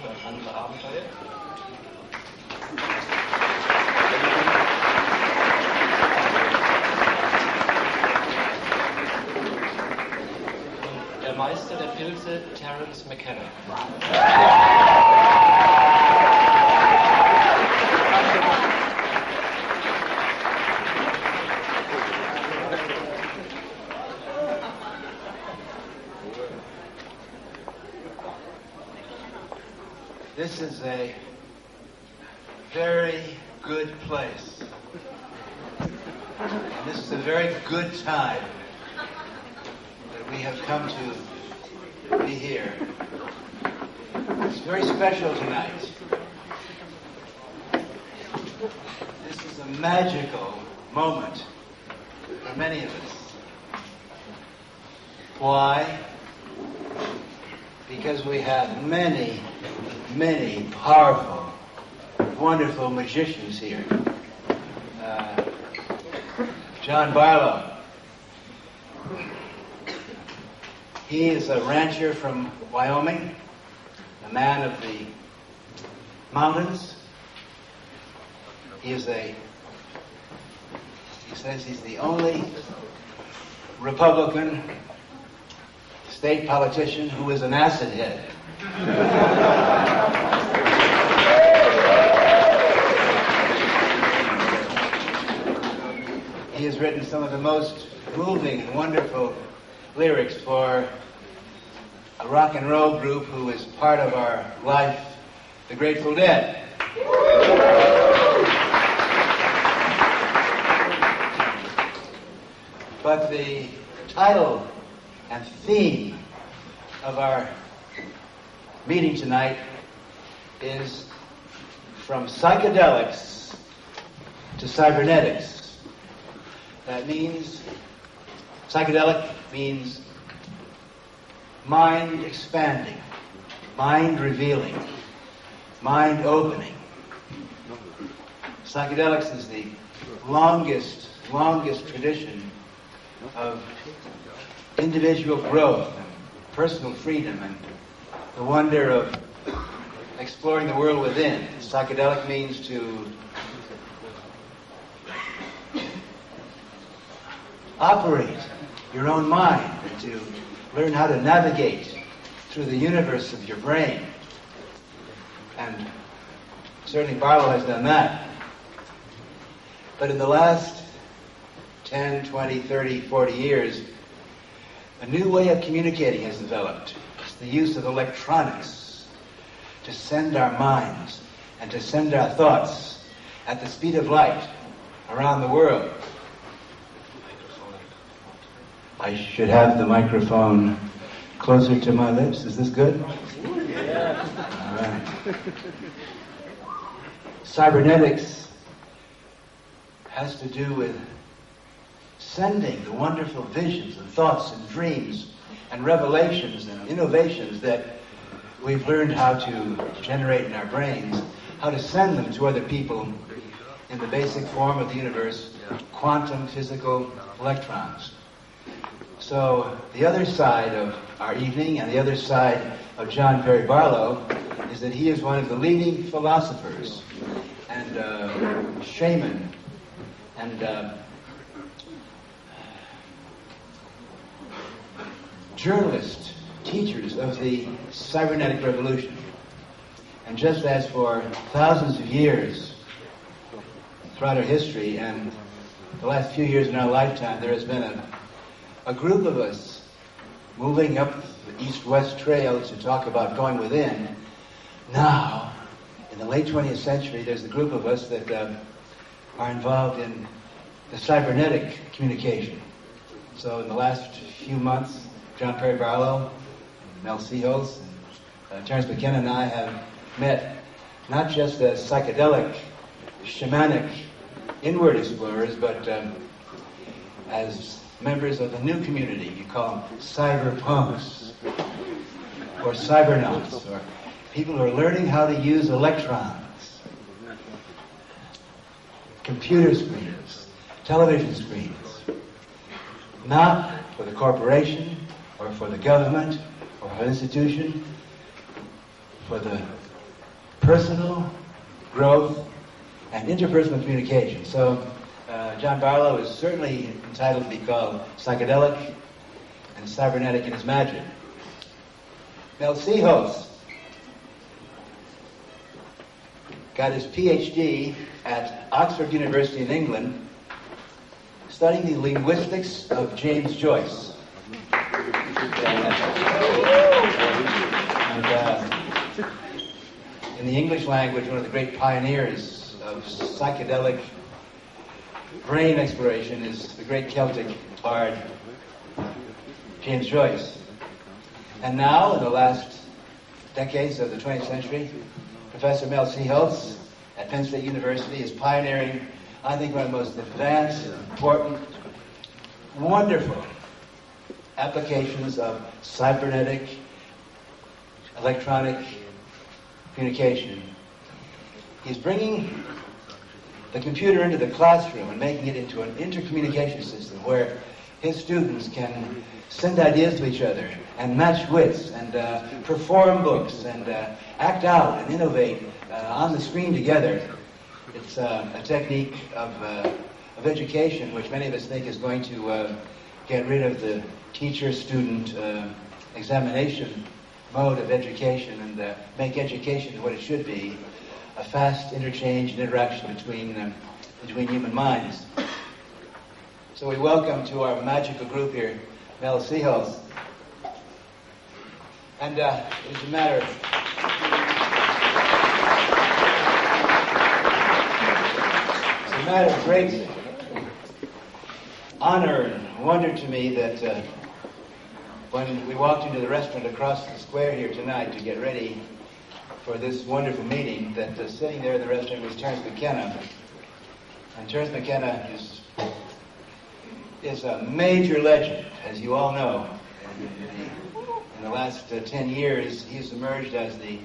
und andere Abenteuer. Und der Meister der Pilze, Terence McKenna. This is a very good place. And this is a very good time that we have come to be here. It's very special tonight. This is a magical moment for many of us. Why? Because we have many powerful, wonderful magicians here. John Barlow. He is a rancher from Wyoming, a man of the mountains. He says he's the only Republican state politician who is an acid head. He has written some of the most moving and wonderful lyrics for a rock and roll group who is part of our life, the Grateful Dead. But the title and theme of our meeting tonight is From Psychedelics to Cybernetics. That means, psychedelic means mind expanding, mind revealing, mind opening. Psychedelics is the longest tradition of individual growth and personal freedom and the wonder of exploring the world within. Psychedelic means to operate your own mind and to learn how to navigate through the universe of your brain. And certainly Barlow has done that. But in the last 10, 20, 30, 40 years, a new way of communicating has developed. It's the use of electronics to send our minds and to send our thoughts at the speed of light around the world. I should have the microphone closer to my lips. Is this good? Yeah. All right. Cybernetics has to do with sending the wonderful visions and thoughts and dreams and revelations and innovations that we've learned how to generate in our brains, how to send them to other people in the basic form of the universe, quantum physical electrons. So the other side of our evening and the other side of John Perry Barlow is that he is one of the leading philosophers and shaman and journalist, teachers of the cybernetic revolution. And just as for thousands of years throughout our history and the last few years in our lifetime, there has been a group of us moving up the east-west trail to talk about going within. Now, in the late 20th century, there's a group of us that are involved in the cybernetic communication. So in the last few months, John Perry Barlow, Mel Sehols, and Terence McKenna and I have met not just as psychedelic, shamanic, inward explorers, but as members of a new community. You call them cyberpunks, or cybernauts, or people who are learning how to use electrons, computer screens, television screens, not for the corporation, or for the government, or for an institution, for the personal growth and interpersonal communication. So John Barlow is certainly entitled to be called psychedelic and cybernetic in his magic. Mel Sehos got his PhD at Oxford University in England, studying the linguistics of James Joyce. And, in the English language, one of the great pioneers of psychedelic brain exploration is the great Celtic bard James Joyce. And now, in the last decades of the 20th century, Professor Mel Sehos at Penn State University is pioneering, I think, one of the most advanced, important, wonderful applications of cybernetic, electronic communication. He's bringing the computer into the classroom and making it into an intercommunication system where his students can send ideas to each other and match wits and perform books and act out and innovate on the screen together. It's a technique of education which many of us think is going to get rid of the teacher-student examination mode of education and make education what it should be, a fast interchange and interaction between human minds. So we welcome to our magical group here, Mel Sehos. And it's a matter of great honor and wonder to me that when we walked into the restaurant across the square here tonight to get ready for this wonderful meeting, that sitting there in the restaurant was Terence McKenna. And Terence McKenna is a major legend, as you all know. In the last 10 years, he's emerged as the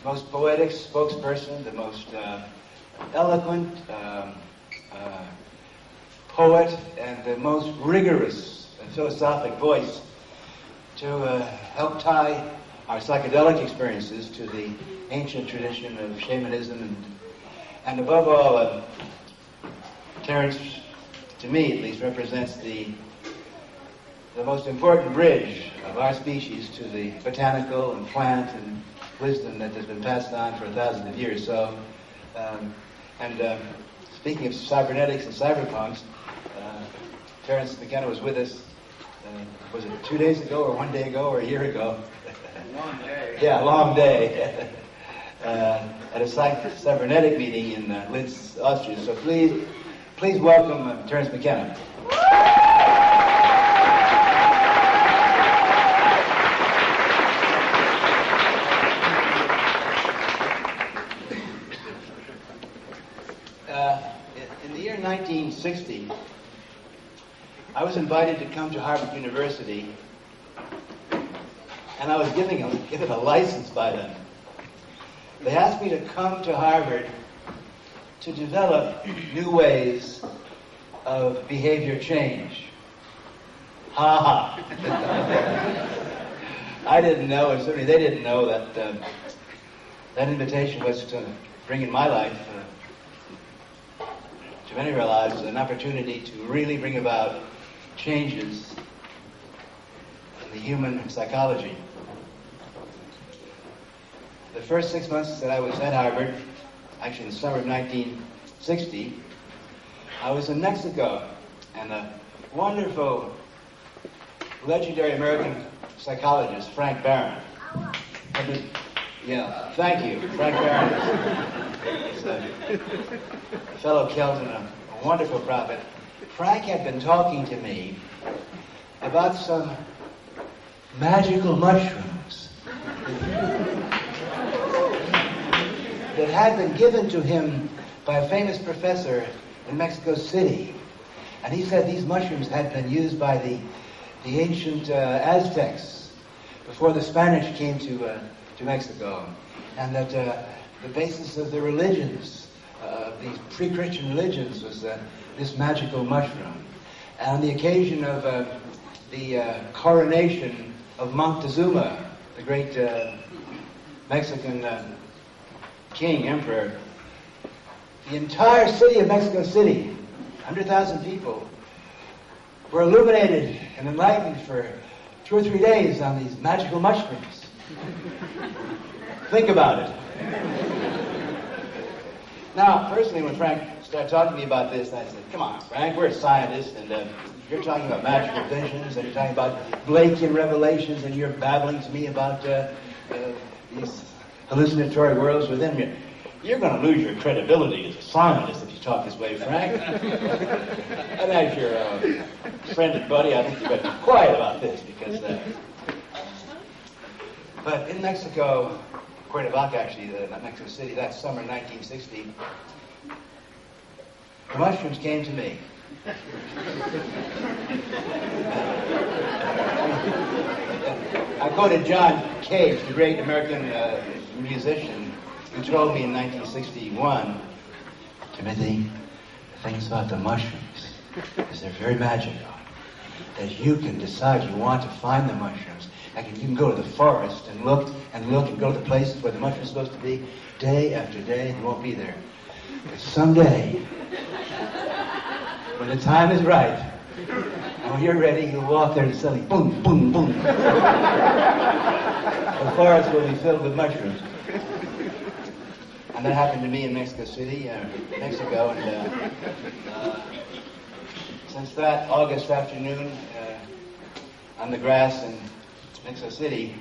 most poetic spokesperson, the most eloquent poet, and the most rigorous philosophic voice to help tie our psychedelic experiences to the ancient tradition of shamanism and above all, Terence, to me at least, represents the most important bridge of our species to the botanical and plant and wisdom that has been passed on for thousands of years. So, speaking of cybernetics and cyberpunks, Terence McKenna was with us, was it 2 days ago or 1 day ago or a year ago? Long day. Yeah, long day. At a cybernetic meeting in Linz, Austria. So please welcome Terence McKenna. In the year 1960, I was invited to come to Harvard University, and I was given a license by them. They asked me to come to Harvard to develop new ways of behavior change. Ha ha. I didn't know, and certainly they didn't know that that invitation was to bring in my life, to many of our lives, an opportunity to really bring about changes in the human psychology. The first 6 months that I was at Harvard, actually in the summer of 1960, I was in Mexico, and a wonderful, legendary American psychologist, Frank Barron. Thank you. Frank Barron is a fellow Celt and a wonderful prophet. Frank had been talking to me about some magical mushrooms that had been given to him by a famous professor in Mexico City. And he said these mushrooms had been used by the ancient Aztecs before the Spanish came to Mexico, and that the basis of the religions, these pre-Christian religions, was this magical mushroom. And on the occasion of the coronation of Moctezuma, the great Mexican king, emperor, the entire city of Mexico City, 100,000 people, were illuminated and enlightened for 2 or 3 days on these magical mushrooms. Think about it. Now, personally, when Frank started talking to me about this, I said, come on, Frank, we're scientists, and you're talking about magical visions, and you're talking about Blakeian revelations, and you're babbling to me about these hallucinatory worlds within you. You're going to lose your credibility as a scientist if you talk this way, Frank. And as your friend and buddy, I think you better be quiet about this, because... But in Mexico, Cuernavaca, actually, not Mexico City, that summer, 1960, the mushrooms came to me. I quoted John Cage, the great American musician, who told me in 1961, Timothy, the things about the mushrooms is they're very magical. That you can decide you want to find the mushrooms. Like you can go to the forest and look and go to the places where the mushrooms are supposed to be day after day, and they won't be there. But someday, when the time is right, and when you're ready, you'll walk there and suddenly, boom, boom, boom. The forest will be filled with mushrooms. And that happened to me in Mexico City, Mexico, and since that August afternoon on the grass in Mexico City,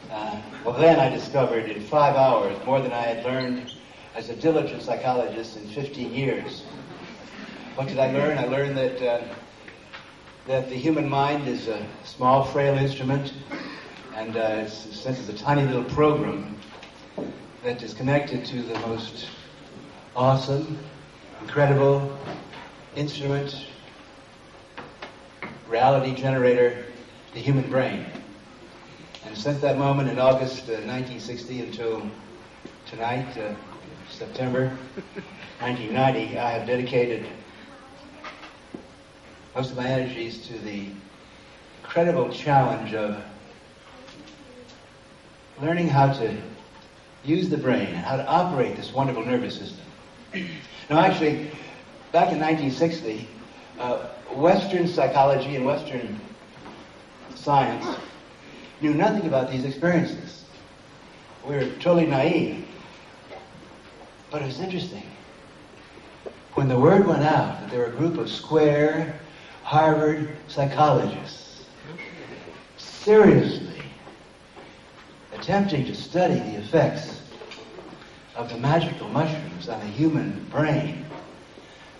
then I discovered in 5 hours more than I had learned as a diligent psychologist in 15 years. What did I learn? I learned that the human mind is a small, frail instrument, and since it's a tiny little program that is connected to the most awesome, incredible instrument, reality generator, the human brain. And since that moment in August 1960 until tonight, September 1990, I have dedicated most of my energies to the incredible challenge of learning how to use the brain, how to operate this wonderful nervous system. Now, actually, back in 1960, Western psychology and Western science knew nothing about these experiences. We were totally naive. But it was interesting. When the word went out that there were a group of square Harvard psychologists seriously attempting to study the effects of the magical mushrooms on the human brain,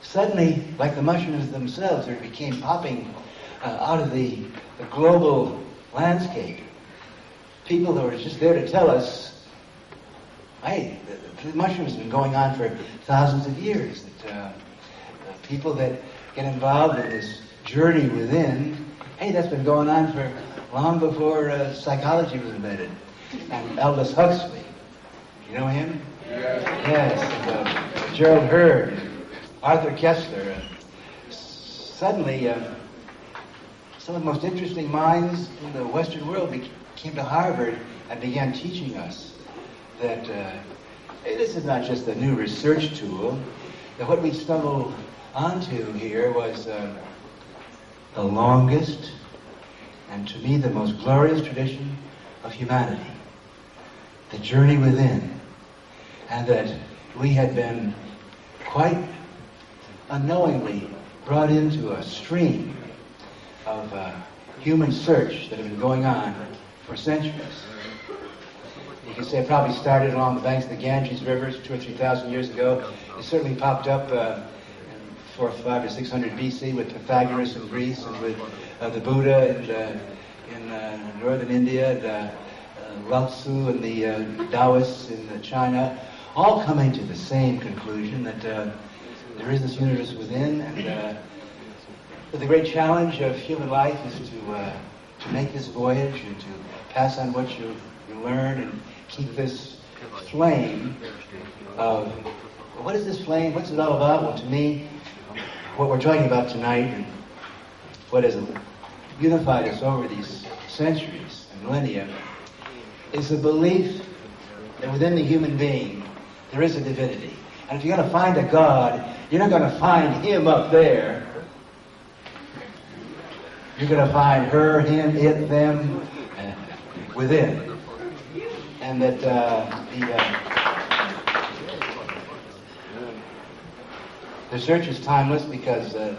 suddenly, like the mushrooms themselves, there became popping out of the global landscape people that were just there to tell us, hey, the mushrooms have been going on for thousands of years. That people that get involved in this journey within, hey, that's been going on for long before psychology was invented. And Aldous Huxley, you know him? Yes. And, Gerald Heard, Arthur Kessler. Suddenly, some of the most interesting minds in the Western world came to Harvard and began teaching us that hey, this is not just a new research tool, that what we stumbled onto here was the longest and to me the most glorious tradition of humanity, the journey within, and that we had been quite unknowingly brought into a stream of human search that had been going on for centuries. You can say it probably started along the banks of the Ganges rivers 2,000 or 3,000 years ago. It certainly popped up in 400 or 600 BC with Pythagoras in Greece and with the Buddha in northern India, and Lao Tzu and the Taoists in China, all coming to the same conclusion that there is this universe within, and the great challenge of human life is to make this voyage and to pass on what you learn and keep this flame of, what is this flame? What's it all about? Well, to me, what we're talking about tonight and what has unified us over these centuries and millennia is the belief that within the human being there is a divinity. And if you're going to find a God, you're not going to find him up there. You're going to find her, him, it, them within. And that the search is timeless because the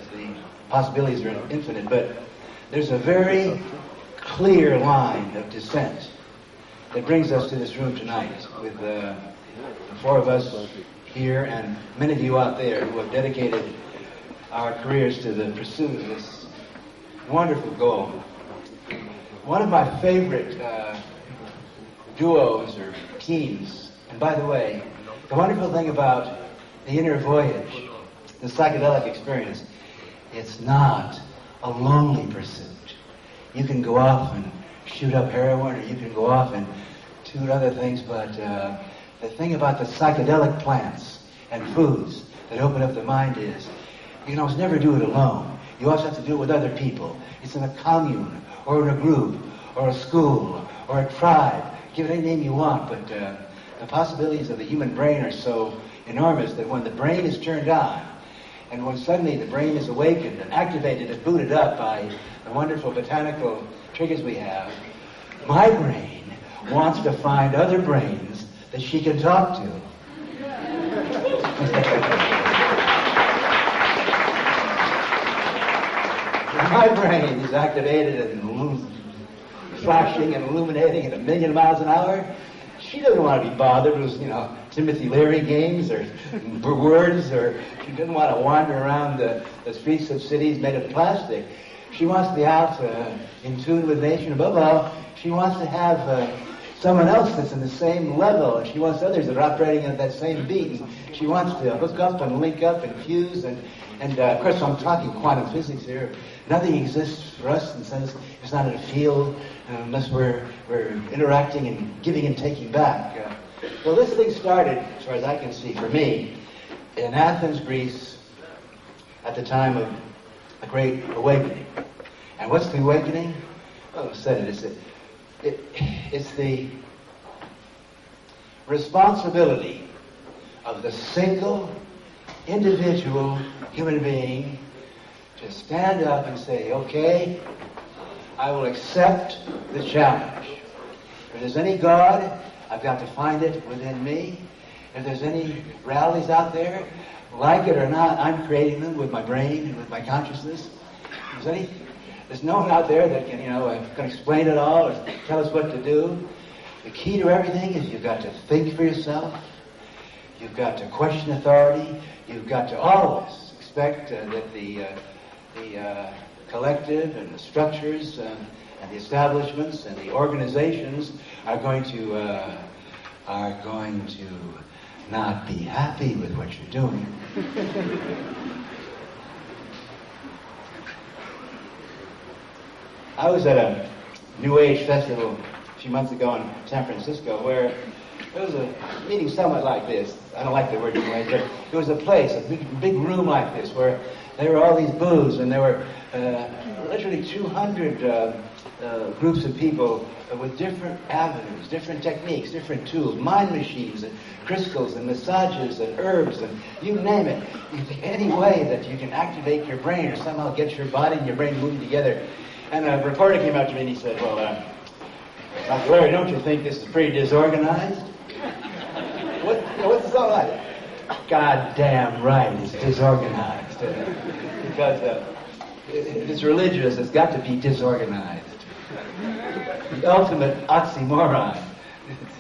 possibilities are infinite, but there's a very clear line of descent that brings us to this room tonight with the four of us here and many of you out there who have dedicated our careers to the pursuit of this wonderful goal. One of my favorite duos or teams, and by the way, the wonderful thing about the inner voyage, the psychedelic experience, it's not a lonely pursuit. You can go off and shoot up heroin, or you can go off and do other things, but the thing about the psychedelic plants and foods that open up the mind is, you can never do it alone. You also have to do it with other people. It's in a commune, or in a group, or a school, or a tribe. Give it any name you want, but the possibilities of the human brain are so enormous that when the brain is turned on, and when suddenly the brain is awakened and activated and booted up by the wonderful botanical triggers we have, my brain wants to find other brains that she can talk to. My brain is activated and flashing and illuminating at 1,000,000 miles an hour. She doesn't want to be bothered with, Timothy Leary games or words, or she doesn't want to wander around the streets of cities made of plastic. She wants to be out in tune with nature. Above all, she wants to have someone else that's in the same level, and she wants others that are operating at that same beat. And she wants to hook up and link up and fuse, and of course I'm talking quantum physics here. Nothing exists for us in the sense it's not in a field unless we're interacting and giving and taking back. Well, this thing started, as far as I can see, for me, in Athens, Greece, at the time of the Great Awakening. And what's the awakening? Oh, I said it. It's the responsibility of the single individual human being to stand up and say, okay, I will accept the challenge. If there's any God, I've got to find it within me. If there's any realities out there, like it or not, I'm creating them with my brain and with my consciousness. There's no one out there that can explain it all or tell us what to do. The key to everything is you've got to think for yourself. You've got to question authority. You've got to always expect that the collective and the structures and the establishments and the organizations are going to not be happy with what you're doing. I was at a New Age festival a few months ago in San Francisco where there was a meeting somewhat like this. I don't like the word New Age, but there was a place, a big room like this where there were all these booths, and there were literally 200 groups of people with different avenues, different techniques, different tools, mind machines and crystals and massages and herbs and you name it. Any way that you can activate your brain or somehow get your body and your brain moving together. And a reporter came up to me and he said, well, Dr. Larry, don't you think this is pretty disorganized? What's this all like? God damn right, it's disorganized. Because if it's religious, it's got to be disorganized. The ultimate oxymoron,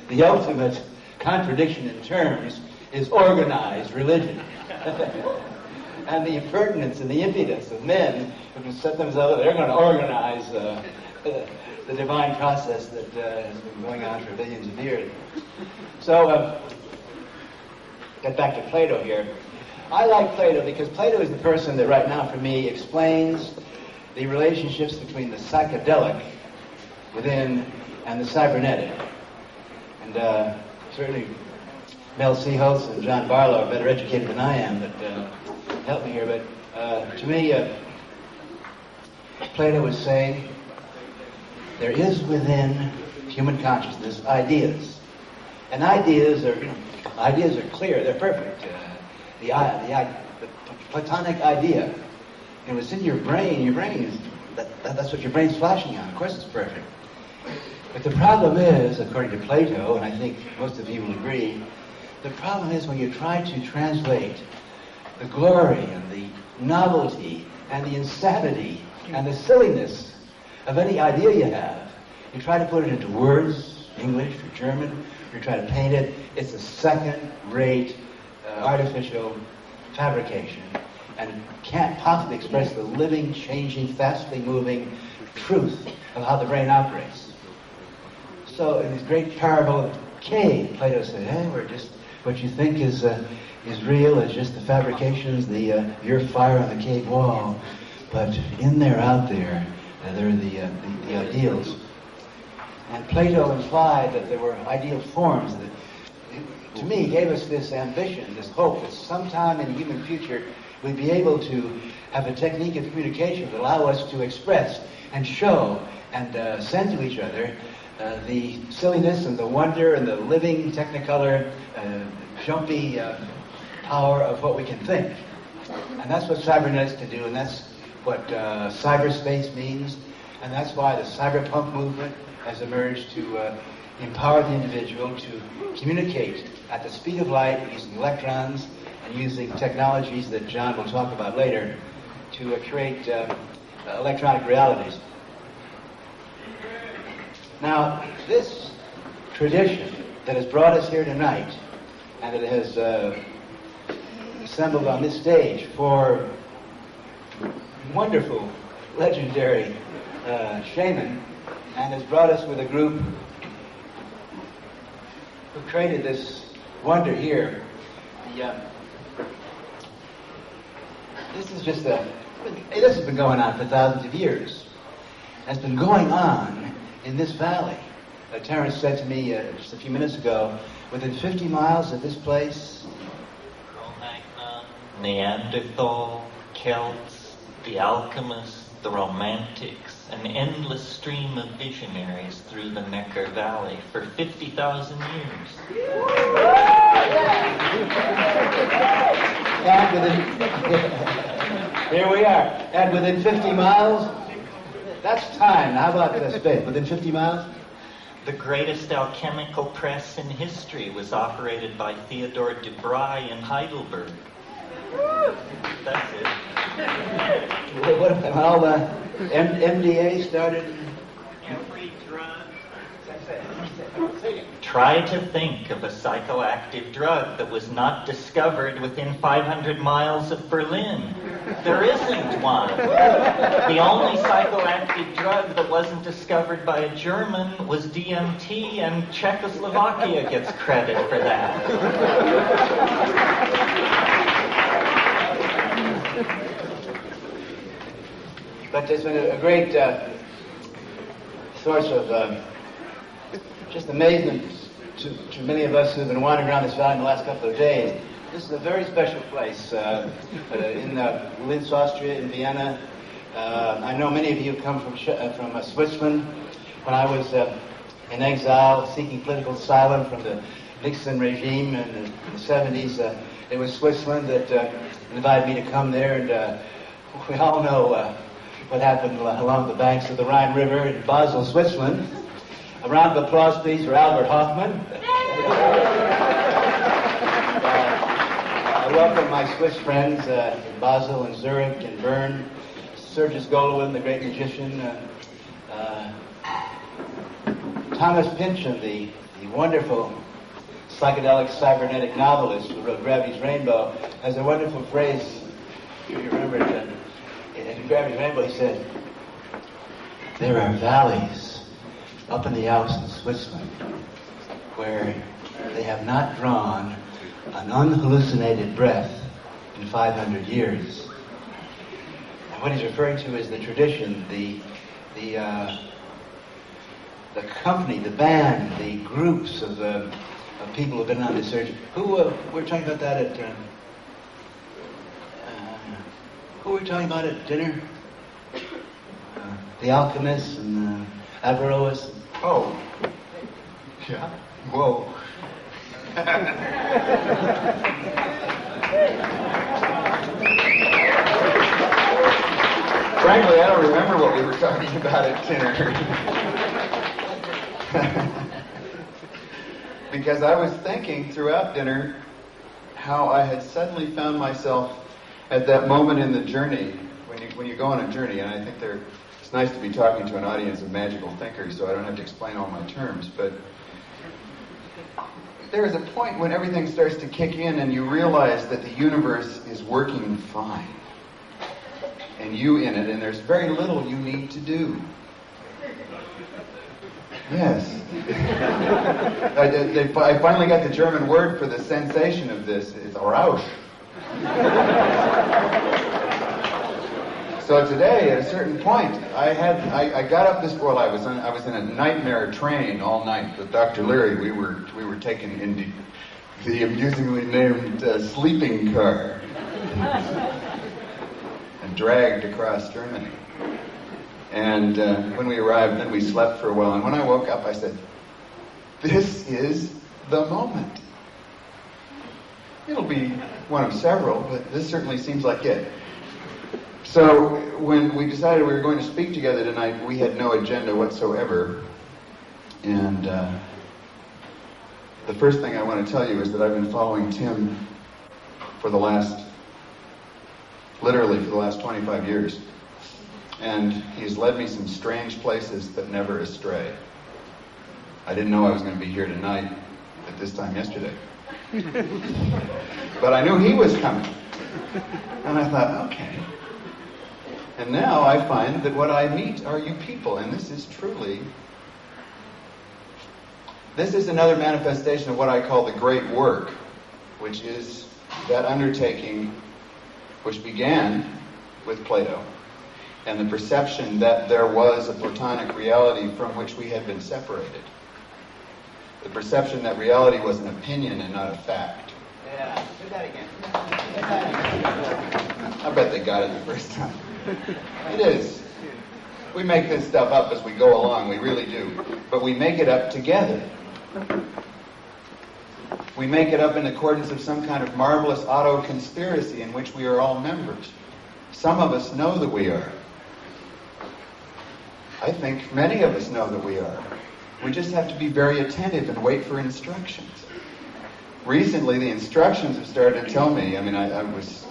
the ultimate contradiction in terms is organized religion. And the impertinence and the impudence of men who can set themselves up, they're going to organize the divine process that has been going on for billions of years. So, get back to Plato here. I like Plato because Plato is the person that right now for me explains the relationships between the psychedelic within and the cybernetic. And certainly Mel Seaholtz and John Barlow are better educated than I am, but help me here. But to me, Plato was saying there is within human consciousness ideas. And ideas are clear, they're perfect. The Platonic idea, it's in your brain is, that's what your brain's flashing on. Of course it's perfect. But the problem is, according to Plato, and I think most of you will agree, the problem is when you try to translate the glory and the novelty and the insanity and the silliness of any idea you have, you try to put it into words, English or German, you try to paint it, it's a second-rate artificial fabrication and can't possibly express the living, changing, fastly moving truth of how the brain operates. So in this great parable of the cave, Plato said, we're just, what you think is real is just the fabrications, your fire on the cave wall, but in there, out there, there are the ideals. And Plato implied that there were ideal forms that, to me, gave us this ambition, this hope that sometime in the human future we'd be able to have a technique of communication that allow us to express and show and send to each other the silliness and the wonder and the living technicolor, jumpy power of what we can think. And that's what cybernetics can do, and that's what cyberspace means, and that's why the cyberpunk movement has emerged to empower the individual to communicate at the speed of light using electrons and using technologies that John will talk about later to create electronic realities. Now, this tradition that has brought us here tonight and that has assembled on this stage for wonderful, legendary shaman, and has brought us with a group who created this wonder here. This has been going on for thousands of years. It's been going on in this valley. Terence said to me just a few minutes ago, within 50 miles of this place, Cro-Magnon, Neanderthal, Celts, the alchemists, the Romantics, an endless stream of visionaries through the Neckar Valley for 50,000 years. And here we are. And within 50 miles, that's time. How about the space? Within 50 miles? The greatest alchemical press in history was operated by Theodore de Bry in Heidelberg. That's it. What about all the MDA started? Every drug. Try to think of a psychoactive drug that was not discovered within 500 miles of Berlin. There isn't one. The only psychoactive drug that wasn't discovered by a German was DMT, and Czechoslovakia gets credit for that. But there's been a great source of just amazement to many of us who've been wandering around this valley in the last couple of days. This is a very special place in Linz, Austria, in Vienna. I know many of you come from Switzerland. When I was in exile, seeking political asylum from the Nixon regime in the 70s, it was Switzerland that invited me to come there, and we all know what happened along the banks of the Rhine River in Basel, Switzerland. A round of applause, please, for Albert Hoffman. I welcome my Swiss friends in Basel and Zurich and Bern. Sergius Golowin, the great magician. Thomas Pynchon, the wonderful psychedelic cybernetic novelist who wrote Gravity's Rainbow, has a wonderful phrase. You remember it? In Gravity's Rainbow, he said, "There are valleys up in the Alps in Switzerland where they have not drawn an unhallucinated breath in 500 years." And what he's referring to is the tradition, the company, the band, the groups of people who've been on this search. Who we're talking about that at? Who were we talking about at dinner? The alchemists and Averroes. Oh, yeah. Well, Frankly, I don't remember what we were talking about at dinner. Because I was thinking throughout dinner how I had suddenly found myself at that moment in the journey, when you go on a journey, and I think it's nice to be talking to an audience of magical thinkers, so I don't have to explain all my terms, but there is a point when everything starts to kick in and you realize that the universe is working fine. And you in it, and there's very little you need to do. Yes. I finally got the German word for the sensation of this. It's Rausch. So today, at a certain point, I got up this. Well, I was in a nightmare train all night with Dr. Leary. We were taken in the amusingly named sleeping car and dragged across Germany. And when we arrived, then we slept for a while. And when I woke up, I said, "This is the moment." It'll be one of several, but this certainly seems like it. So when we decided we were going to speak together tonight, we had no agenda whatsoever. And the first thing I want to tell you is that I've been following Tim literally for the last 25 years. And he's led me some strange places, but never astray. I didn't know I was going to be here tonight at this time yesterday. But I knew he was coming. And I thought, okay. And now I find that what I meet are you people, and this is another manifestation of what I call the great work, which is that undertaking which began with Plato, and the perception that there was a Platonic reality from which we had been separated. The perception that reality was an opinion and not a fact. Yeah, do that again. I bet they got it the first time. It is. We make this stuff up as we go along, we really do. But we make it up together. We make it up in accordance of some kind of marvelous auto-conspiracy in which we are all members. Some of us know that we are. I think many of us know that we are. We just have to be very attentive and wait for instructions. Recently, the instructions have started to tell me, I was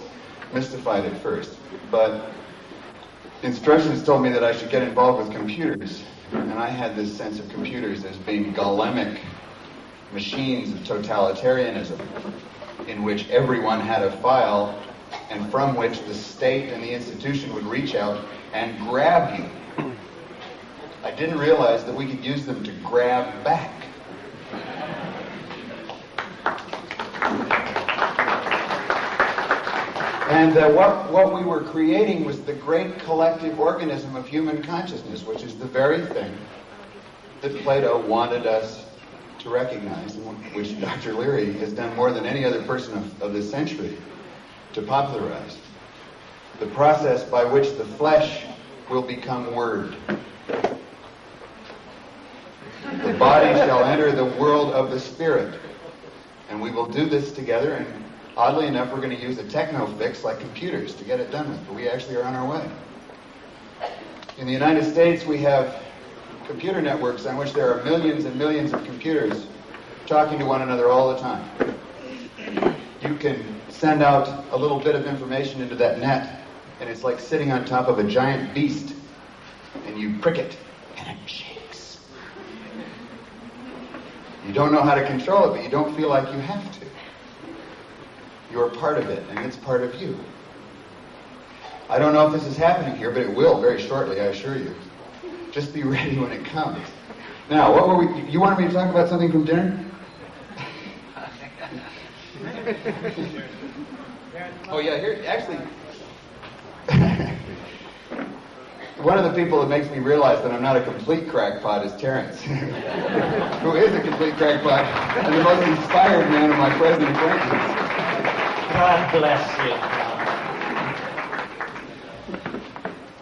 mystified at first, but instructions told me that I should get involved with computers. And I had this sense of computers as being golemic machines of totalitarianism in which everyone had a file and from which the state and the institution would reach out and grab you. I didn't realize that we could use them to grab back. And what we were creating was the great collective organism of human consciousness, which is the very thing that Plato wanted us to recognize, and which Dr. Leary has done more than any other person of this century to popularize. The process by which the flesh will become word. The body shall enter the world of the spirit. And we will do this together, and oddly enough, we're going to use a techno fix like computers to get it done with, but we actually are on our way. In the United States, we have computer networks on which there are millions and millions of computers talking to one another all the time. You can send out a little bit of information into that net, and it's like sitting on top of a giant beast, and you prick it, and it shakes. You don't know how to control it, but you don't feel like you have to. You're part of it, and it's part of you. I don't know if this is happening here, but it will very shortly, I assure you. Just be ready when it comes. Now, what were we? You wanted me to talk about something from dinner? Oh yeah, here actually. One of the people that makes me realize that I'm not a complete crackpot is Terrence, who is a complete crackpot and the most inspired man of my present acquaintance. God bless you.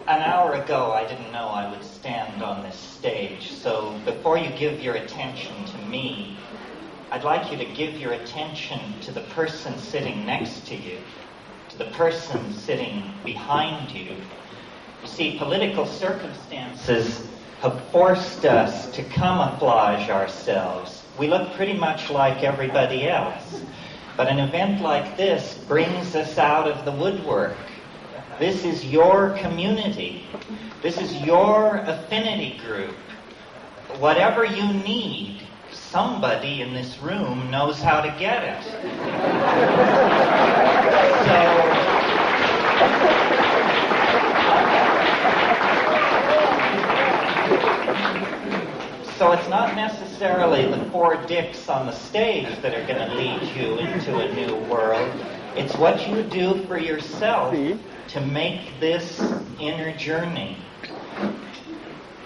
An hour ago, I didn't know I would stand on this stage, so before you give your attention to me, I'd like you to give your attention to the person sitting next to you, to the person sitting behind you. You see, political circumstances have forced us to camouflage ourselves. We look pretty much like everybody else. But an event like this brings us out of the woodwork. This is your community. This is your affinity group. Whatever you need, somebody in this room knows how to get it. So it's not necessarily the four dicks on the stage that are going to lead you into a new world. It's what you do for yourself to make this inner journey.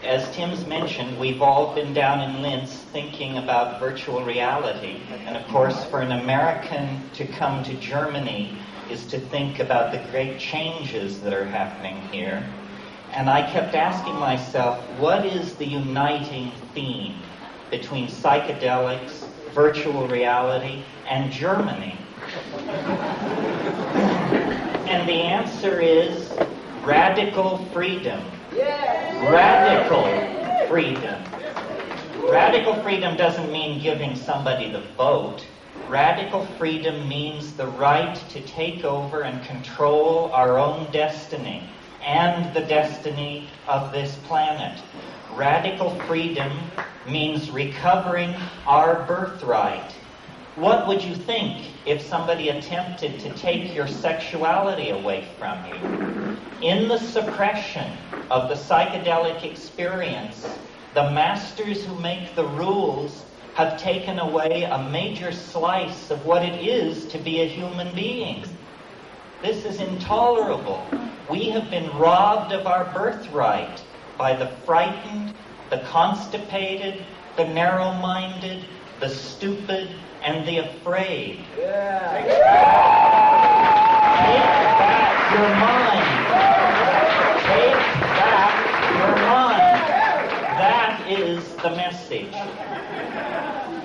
As Tim's mentioned, we've all been down in Linz thinking about virtual reality. And of course, for an American to come to Germany is to think about the great changes that are happening here. And I kept asking myself, what is the uniting theme between psychedelics, virtual reality, and Germany? And the answer is radical freedom. Radical freedom. Radical freedom doesn't mean giving somebody the vote. Radical freedom means the right to take over and control our own destiny and the destiny of this planet. Radical freedom means recovering our birthright. What would you think if somebody attempted to take your sexuality away from you? In the suppression of the psychedelic experience, the masters who make the rules have taken away a major slice of what it is to be a human being. This is intolerable. We have been robbed of our birthright by the frightened, the constipated, the narrow-minded, the stupid, and the afraid. Take back your mind. Take back your mind. That is the message.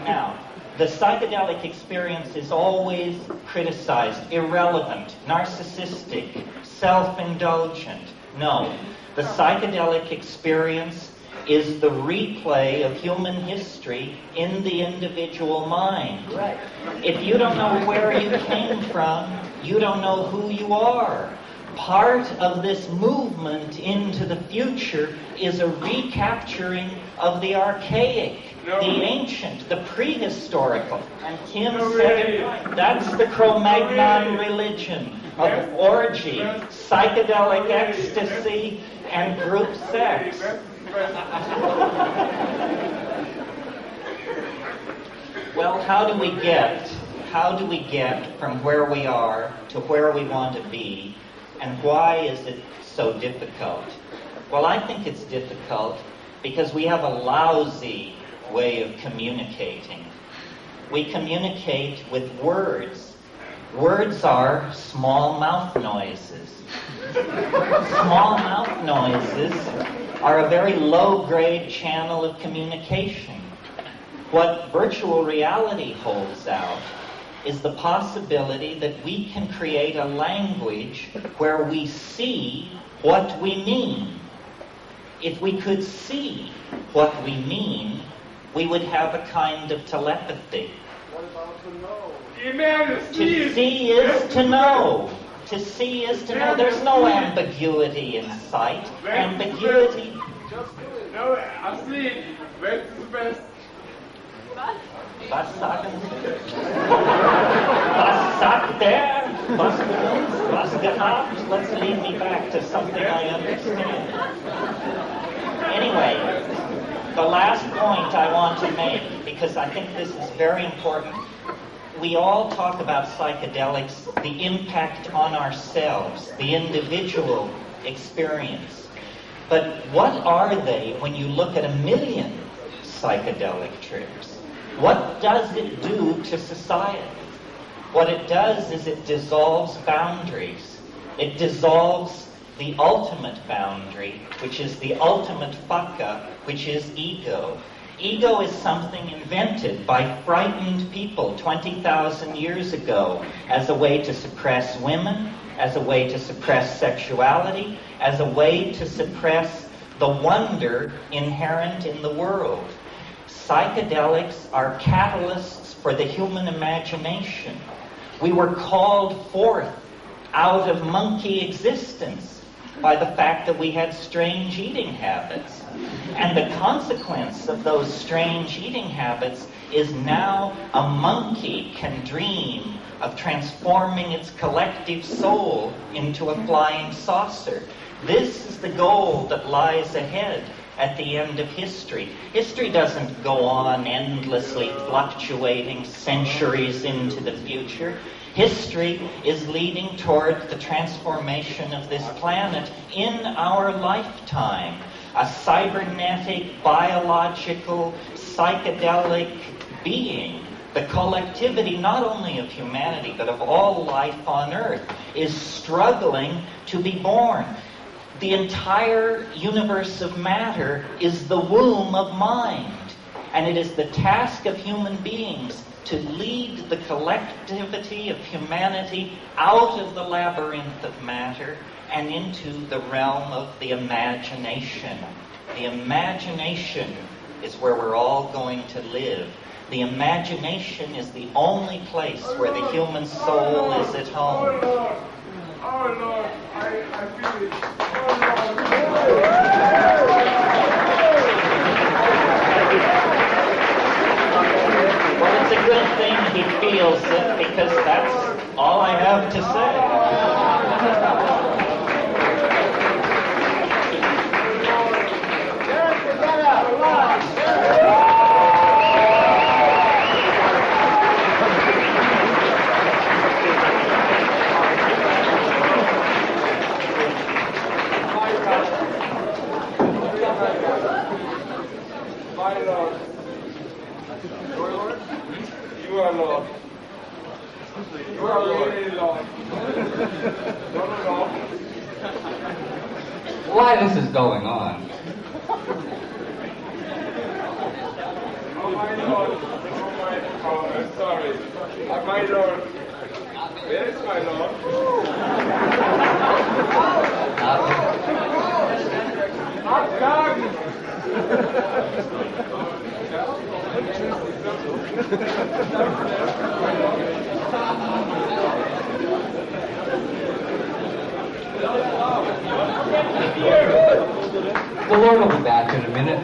Now, the psychedelic experience is always criticized, irrelevant, narcissistic, self-indulgent. No, the psychedelic experience is the replay of human history in the individual mind. Right. If you don't know where you came from, you don't know who you are. Part of this movement into the future is a recapturing of the archaic, the ancient, the prehistorical. And Tim said it, that's the Cro-Magnon religion of orgy, psychedelic ecstasy, and group sex. Well, how do we get from where we are to where we want to be, and why is it so difficult? Well, I think it's difficult because we have a lousy way of communicating. We communicate with words. Words are small mouth noises. Small mouth noises are a very low-grade channel of communication. What virtual reality holds out is the possibility that we can create a language where we see what we mean. If we could see what we mean, we would have a kind of telepathy. What about to know? To see is to know. To see is to know. There's no ambiguity in sight. Ambiguity. Just do it. No, I see. Best is best. Was sagen Sie? Was sagt der? Was uns? Was gehabt? Let's lead me back to something I understand. Anyway, the last point I want to make, because I think this is very important. We all talk about psychedelics, the impact on ourselves, the individual experience. But what are they when you look at 1 million psychedelic trips? What does it do to society? What it does is it dissolves boundaries. It dissolves the ultimate boundary, which is the ultimate fakka, which is ego. Ego is something invented by frightened people 20,000 years ago as a way to suppress women, as a way to suppress sexuality, as a way to suppress the wonder inherent in the world. Psychedelics are catalysts for the human imagination. We were called forth out of monkey existence by the fact that we had strange eating habits. And the consequence of those strange eating habits is now a monkey can dream of transforming its collective soul into a flying saucer. This is the goal that lies ahead at the end of history. History doesn't go on endlessly fluctuating centuries into the future. History is leading toward the transformation of this planet in our lifetime. A cybernetic, biological, psychedelic being, the collectivity not only of humanity but of all life on Earth, is struggling to be born. The entire universe of matter is the womb of mind, and it is the task of human beings to lead the collectivity of humanity out of the labyrinth of matter and into the realm of the imagination. The imagination is where we're all going to live. The imagination is the only place where the human soul is at home. Oh Lord, I feel it. Well, it's a good thing he feels it, because that's all I have to say. My Lord, you are Lord. You are really Lord. Lord. Why this is going on? Oh my Lord. I'm sorry. My Lord. Where is my Lord? The Lord will be back in a minute.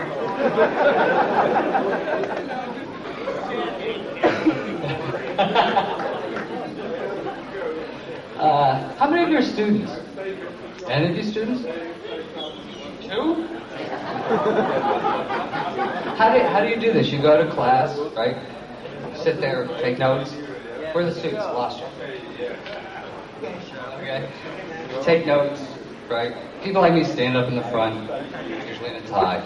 How many of your students? Any of you students? 2? How do you do this? You go to class, right? Sit there, take notes. Where are the students? Lost you. Okay. Take notes, right? People like me stand up in the front, usually in a tie,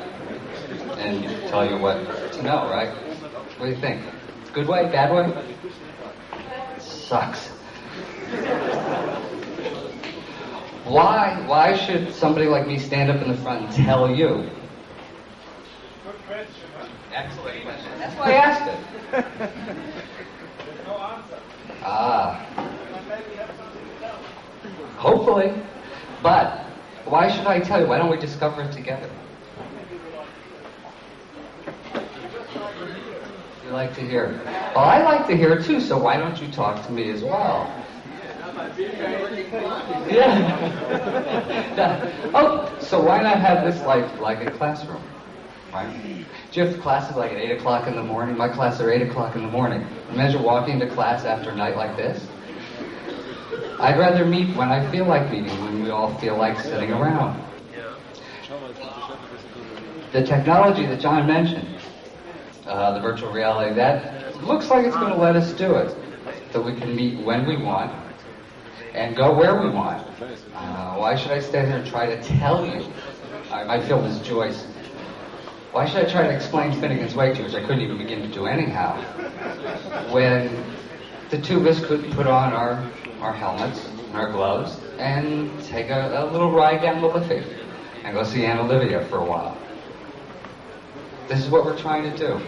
and tell you what to know, right? What do you think? Good way? Bad way? Sucks. Why should somebody like me stand up in the front and tell you? Good question, huh? Excellent question. That's why I asked it. No answer. Ah. Hopefully. But why should I tell you? Why don't we discover it together? You like to hear. Well, I like to hear too, so why don't you talk to me as well? Yeah. Oh, so why not have this like a classroom? Right? Do you have classes like at 8 o'clock in the morning? My classes are 8 o'clock in the morning. Imagine walking to class after a night like this. I'd rather meet when I feel like meeting, when we all feel like sitting around. The technology that John mentioned, the virtual reality, that looks like it's going to let us do it. So we can meet when we want and go where we want. Why should I stand here and try to tell you? I feel this Joyce. Why should I try to explain Finnegan's Wake to you, which I couldn't even begin to do anyhow, when the two of us could put on our helmets and our gloves and take a little ride down the Liffey and go see Aunt Olivia for a while. This is what we're trying to do.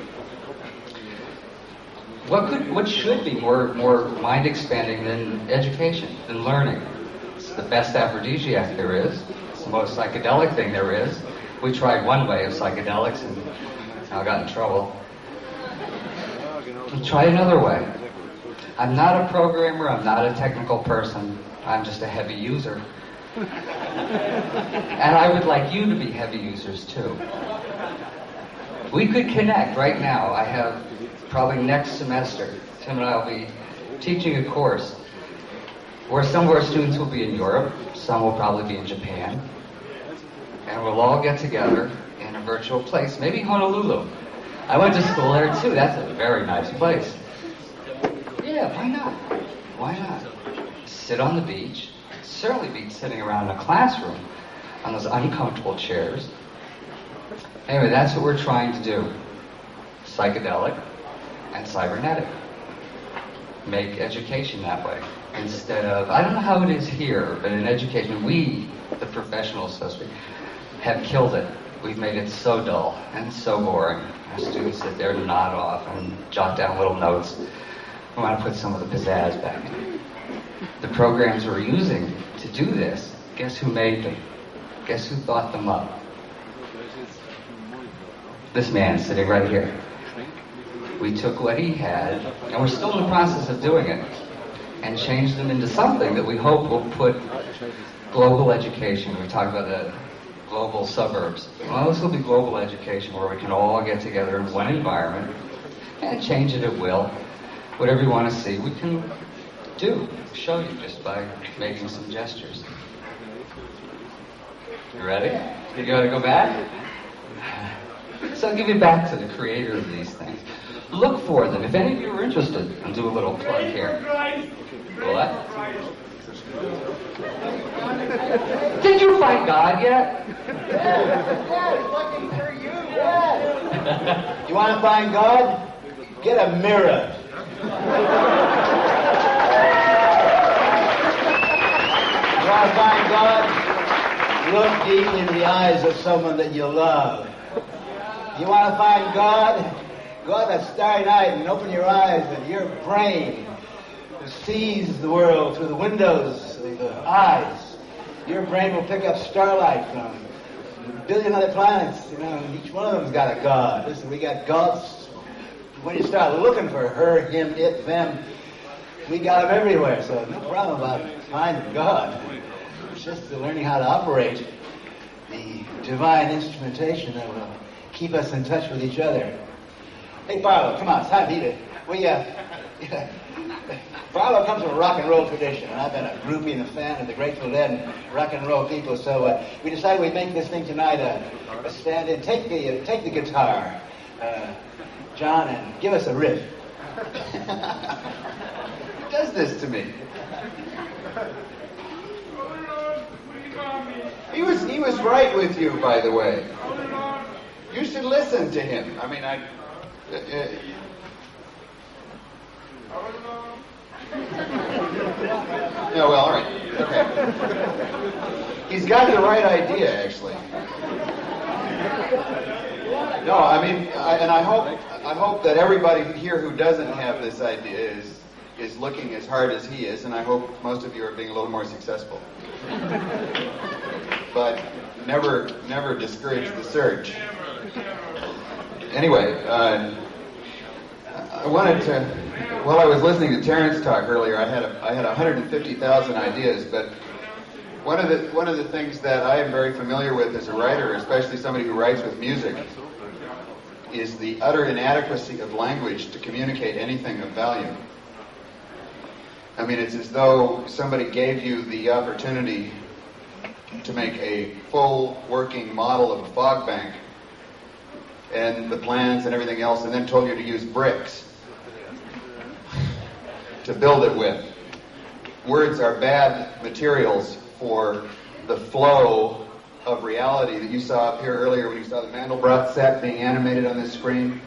What should be more mind expanding than education, than learning? It's the best aphrodisiac there is. It's the most psychedelic thing there is. We tried one way of psychedelics and I got in trouble. We'll try another way. I'm not a programmer, I'm not a technical person, I'm just a heavy user. And I would like you to be heavy users too. We could connect right now. I have probably next semester, Tim and I will be teaching a course where some of our students will be in Europe, some will probably be in Japan, and we'll all get together in a virtual place, maybe Honolulu. I went to school there too. That's a very nice place. Yeah, why not? Why not? Sit on the beach, certainly be sitting around in a classroom on those uncomfortable chairs. Anyway, that's what we're trying to do. Psychedelic and cybernetic. Make education that way. Instead of, I don't know how it is here, but in education, we, the professionals, so to speak, have killed it. We've made it so dull and so boring. Our students sit there, nod off, and jot down little notes. We want to put some of the pizzazz back in. The programs we're using to do this, guess who made them? Guess who thought them up? This man sitting right here. We took what he had, and we're still in the process of doing it, and changed them into something that we hope will put global education. We talk about the global suburbs. Well, this will be global education where we can all get together in one environment and change it at will. Whatever you want to see, we can do, show you just by making some gestures. You ready? You gotta go back? So I'll give you back to the creator of these things. Look for them. If any of you are interested, I'll do a little plug here. What? Did you find God yet? Looking for you. You want to find God? Get a mirror. You want to find God? Look deep in the eyes of someone that you love. You want to find God? Go out that starry night and open your eyes, and your brain sees the world through the windows of the eyes. Your brain will pick up starlight from a billion other planets, and each one of them's got a God. Listen, we got gods. When you start looking for her, him, it, them, we got them everywhere, so no problem about finding God. It's just learning how to operate the divine instrumentation that will keep us in touch with each other. Hey, Barlow, come on, it's time to eat it. Barlow comes from a rock and roll tradition, and I've been a groupie and a fan of the Grateful Dead and rock and roll people, so we decided we'd make this thing tonight a stand-in. Take the guitar, John, and give us a riff. Who does this to me? He was right with you, by the way. You should listen to him. I mean, yeah, well, all right. Okay. He's got the right idea, actually. No, I mean, I hope that everybody here who doesn't have this idea is looking as hard as he is, and I hope most of you are being a little more successful. But never discourage the search. Anyway, I wanted to. While I was listening to Terrence talk earlier, I had 150,000 ideas, but one of the things that I am very familiar with as a writer, especially somebody who writes with music, is the utter inadequacy of language to communicate anything of value. I mean, it's as though somebody gave you the opportunity to make a full working model of a fog bank and the plans and everything else, and then told you to use bricks to build it with. Words are bad materials for the flow of reality that you saw up here earlier when you saw the Mandelbrot set being animated on this screen.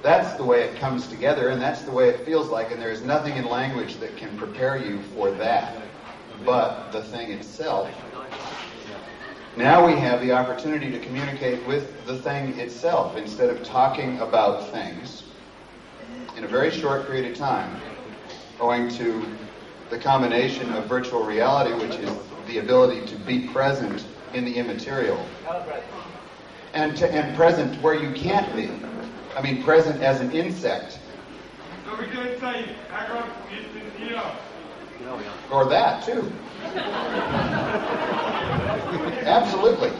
That's the way it comes together, and that's the way it feels like, and there is nothing in language that can prepare you for that but the thing itself. Now we have the opportunity to communicate with the thing itself instead of talking about things in a very short period of time, owing to the combination of virtual reality, which is the ability to be present in the immaterial, and present where you can't be. I mean, present as an insect. Or that, too. Absolutely.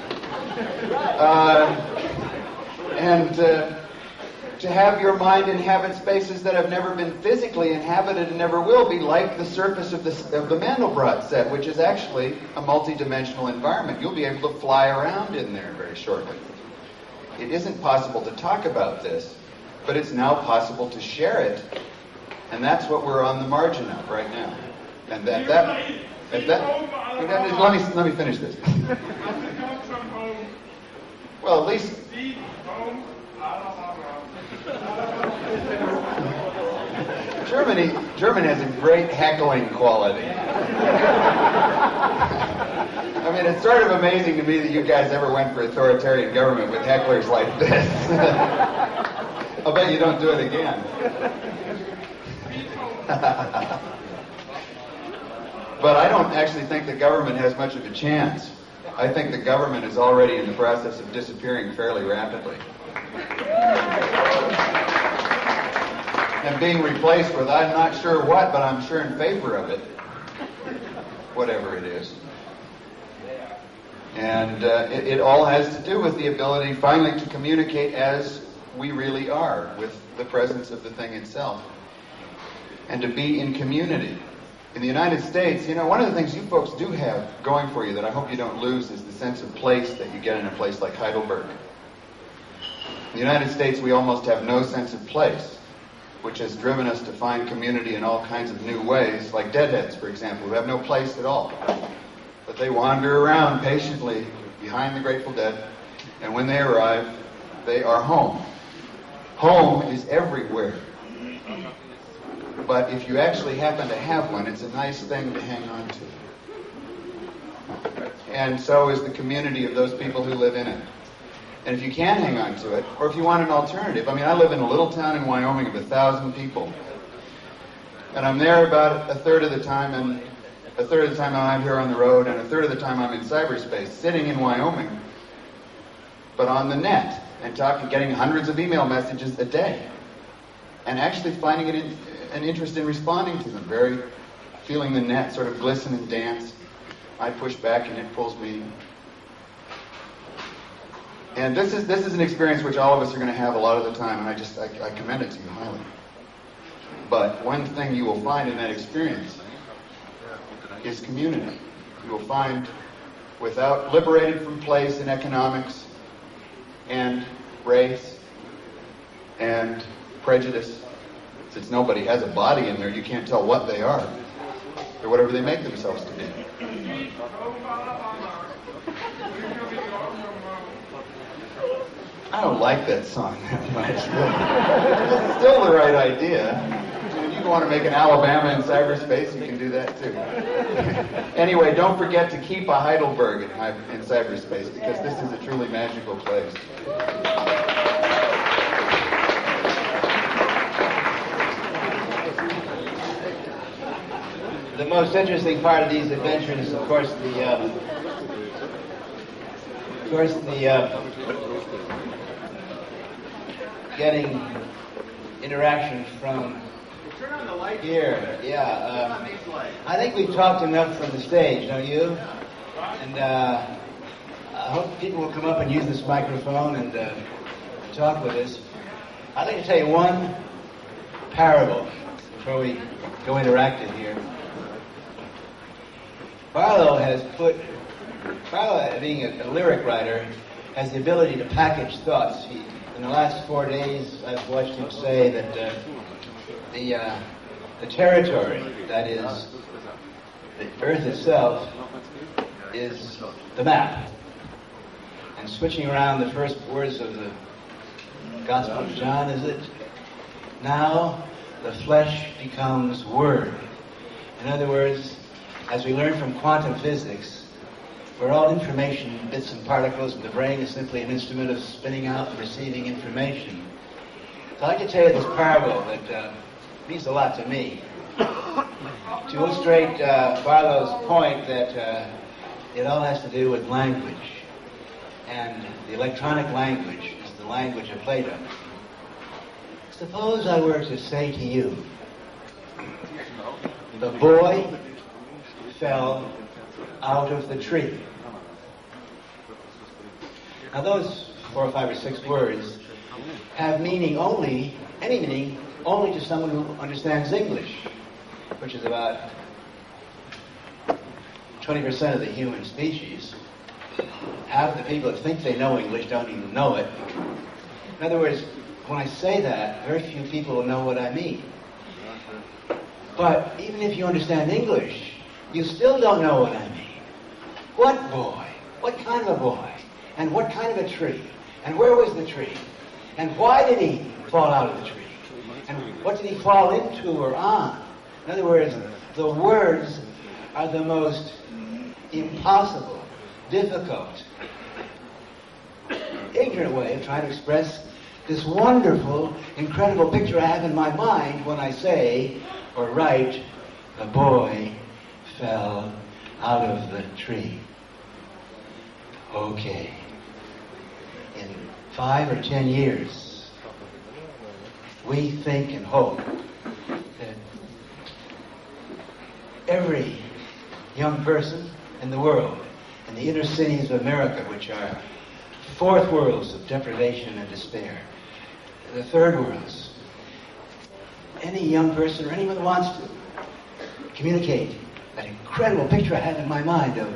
To have your mind inhabit spaces that have never been physically inhabited and never will be, like the surface of the Mandelbrot set, which is actually a multi-dimensional environment. You'll be able to fly around in there very shortly. It isn't possible to talk about this, but it's now possible to share it, and that's what we're on the margin of right now. And let me finish this. Well, at least German has a great heckling quality. I mean, it's sort of amazing to me that you guys ever went for authoritarian government with hecklers like this. I'll bet you don't do it again. But I don't actually think the government has much of a chance. I think the government is already in the process of disappearing fairly rapidly. And being replaced with I'm not sure what, but I'm sure in favor of it. Whatever it is. And it all has to do with the ability finally to communicate as we really are, with the presence of the thing itself. And to be in community. In the United States, you know, one of the things you folks do have going for you that I hope you don't lose is the sense of place that you get in a place like Heidelberg. In the United States, we almost have no sense of place, which has driven us to find community in all kinds of new ways, like Deadheads, for example, who have no place at all. But they wander around patiently behind the Grateful Dead, and when they arrive, they are home. Home is everywhere. But if you actually happen to have one, it's a nice thing to hang on to. And so is the community of those people who live in it. And if you can't hang on to it, or if you want an alternative, I mean, I live in a little town in Wyoming of 1,000 people. And I'm there about a third of the time, and a third of the time I'm here on the road, and a third of the time I'm in cyberspace, sitting in Wyoming, but on the net, and getting hundreds of email messages a day. And actually finding it an interest in responding to them, feeling the net sort of glisten and dance. I push back and it pulls me. And this is an experience which all of us are going to have a lot of the time, and I commend it to you highly. But one thing you will find in that experience is community. You will find, without liberated from place and economics and race and prejudice, since nobody has a body in there, you can't tell what they are. They're whatever they make themselves to be. I don't like that song that much. It's still the right idea. If you want to make an Alabama in cyberspace, you can do that too. Anyway, don't forget to keep a Heidelberg in cyberspace, because this is a truly magical place. The most interesting part of these adventures is, of course, getting interaction from here. Yeah, I think we've talked enough from the stage, don't you? And I hope people will come up and use this microphone and talk with us. I'd like to tell you one parable before we go interactive here. Barlow, being a lyric writer, has the ability to package thoughts. In the last 4 days, I've watched him say that the territory, that is, the Earth itself, is the map. And switching around the first words of the Gospel of John, is it? Now the flesh becomes word. In other words, as we learn from quantum physics, We're all information, bits and particles, and the brain is simply an instrument of spinning out and receiving information. So I'd like to tell you this parable that means a lot to me. To illustrate Barlow's point that it all has to do with language. And the electronic language is the language of Plato. Suppose I were to say to you, the boy fell out of the tree. Now those 4 or 5 or 6 words have meaning only, any meaning, only to someone who understands English, which is about 20% of the human species. Half the people that think they know English don't even know it. In other words, when I say that, very few people will know what I mean. But even if you understand English, you still don't know what I mean. What boy? What kind of a boy? And what kind of a tree? And where was the tree? And why did he fall out of the tree? And what did he fall into or on? In other words, the words are the most impossible, difficult, ignorant way of trying to express this wonderful, incredible picture I have in my mind when I say or write, the boy fell out of the tree. Okay. In 5 or 10 years, we think and hope that every young person in the world, in the inner cities of America, which are fourth worlds of deprivation and despair, the third worlds, any young person or anyone who wants to communicate that incredible picture I have in my mind of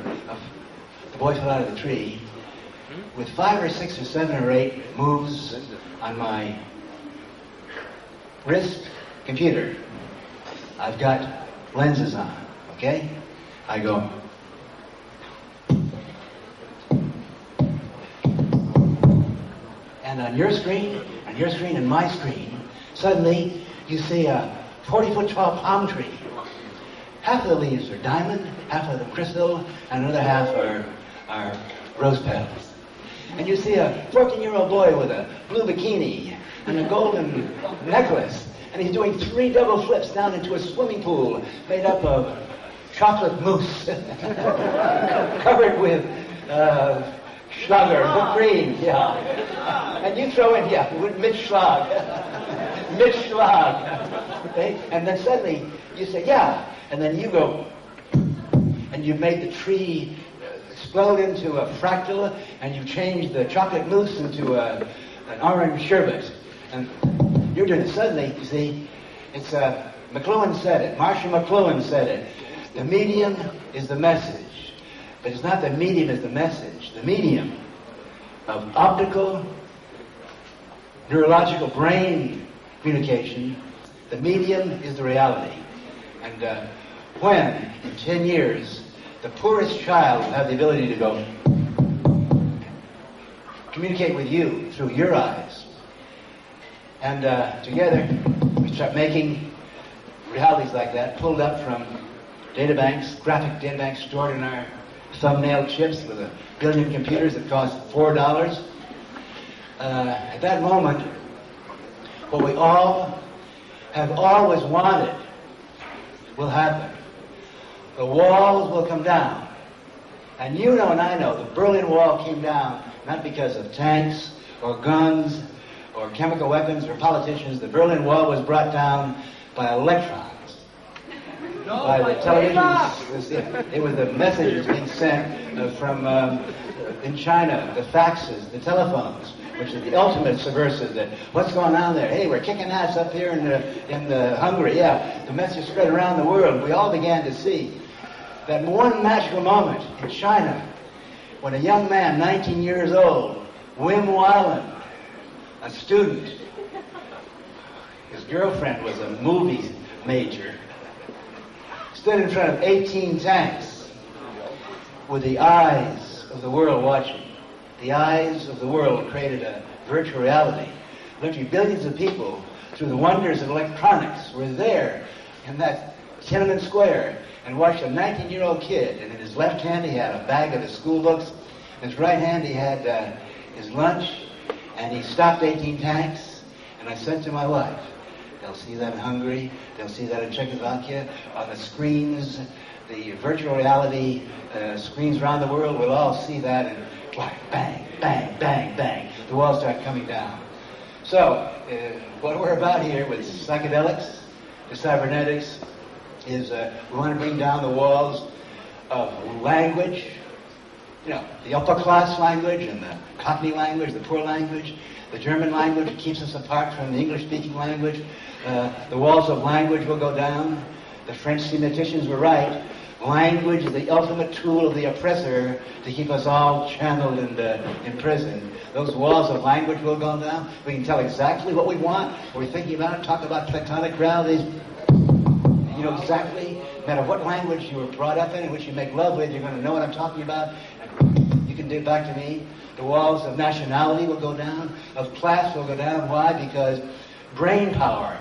the boy fell out of the tree, with 5 or 6 or 7 or 8 moves on my wrist computer. I've got lenses on, okay? I go. And on your screen, and my screen, suddenly you see a 40-foot tall palm tree. Half of the leaves are diamond, half of them crystal, and another half are rose petals. And you see a 14-year-old boy with a blue bikini and a golden necklace, and he's doing 3 double flips down into a swimming pool made up of chocolate mousse, covered with Schlager, whipped cream, yeah. And you throw in, with Mitch Schlag. Mitch Schlag. Okay? And then suddenly you say, yeah. And then you go, and you've made the tree explode into a fractal, and you've changed the chocolate mousse into an orange sherbet. And you're doing it suddenly, you see. It's, McLuhan said it. Marshall McLuhan said it. The medium is the message. But it's not the medium is the message. The medium of optical, neurological brain communication, the medium is the reality. And when, in 10 years, the poorest child will have the ability to go communicate with you through your eyes, and together we start making realities like that, pulled up from databanks, graphic databanks stored in our thumbnail chips with 1 billion computers that cost $4. At that moment, what we all have always wanted will happen. The walls will come down. And you know and I know the Berlin Wall came down not because of tanks or guns or chemical weapons or politicians. The Berlin Wall was brought down by electrons. By the television. It was the messages being sent from in China, the faxes, the telephones, which is the ultimate subversive. That what's going on there? Hey, we're kicking ass up here in Hungary. Yeah, the message spread around the world. We all began to see that one magical moment in China when a young man, 19 years old, Wim Weiland, a student, his girlfriend was a movie major, stood in front of 18 tanks with the eyes of the world watching. The eyes of the world created a virtual reality. Literally billions of people, through the wonders of electronics, were there in that Tiananmen Square. and watched a 19-year-old kid, and in his left hand he had a bag of his school books, in his right hand he had his lunch, and he stopped 18 tanks, and I said to my wife, they'll see that in Hungary, they'll see that in Czechoslovakia, on the screens, the virtual reality screens around the world will all see that, and bang, bang, bang, bang, the walls start coming down. So, what we're about here with psychedelics, the cybernetics, is we want to bring down the walls of language, the upper class language and the Cockney language, the poor language, the German language that keeps us apart from the English-speaking language. The walls of language will go down. The French semaneticians were right. Language is the ultimate tool of the oppressor to keep us all channeled and imprisoned. Those walls of language will go down. We can tell exactly what we want, what we're thinking about, talk about tectonic realities. You know exactly, no matter what language you were brought up in which you make love with, you're going to know what I'm talking about. You can dig back to me. The walls of nationality will go down, of class will go down. Why? Because brain power,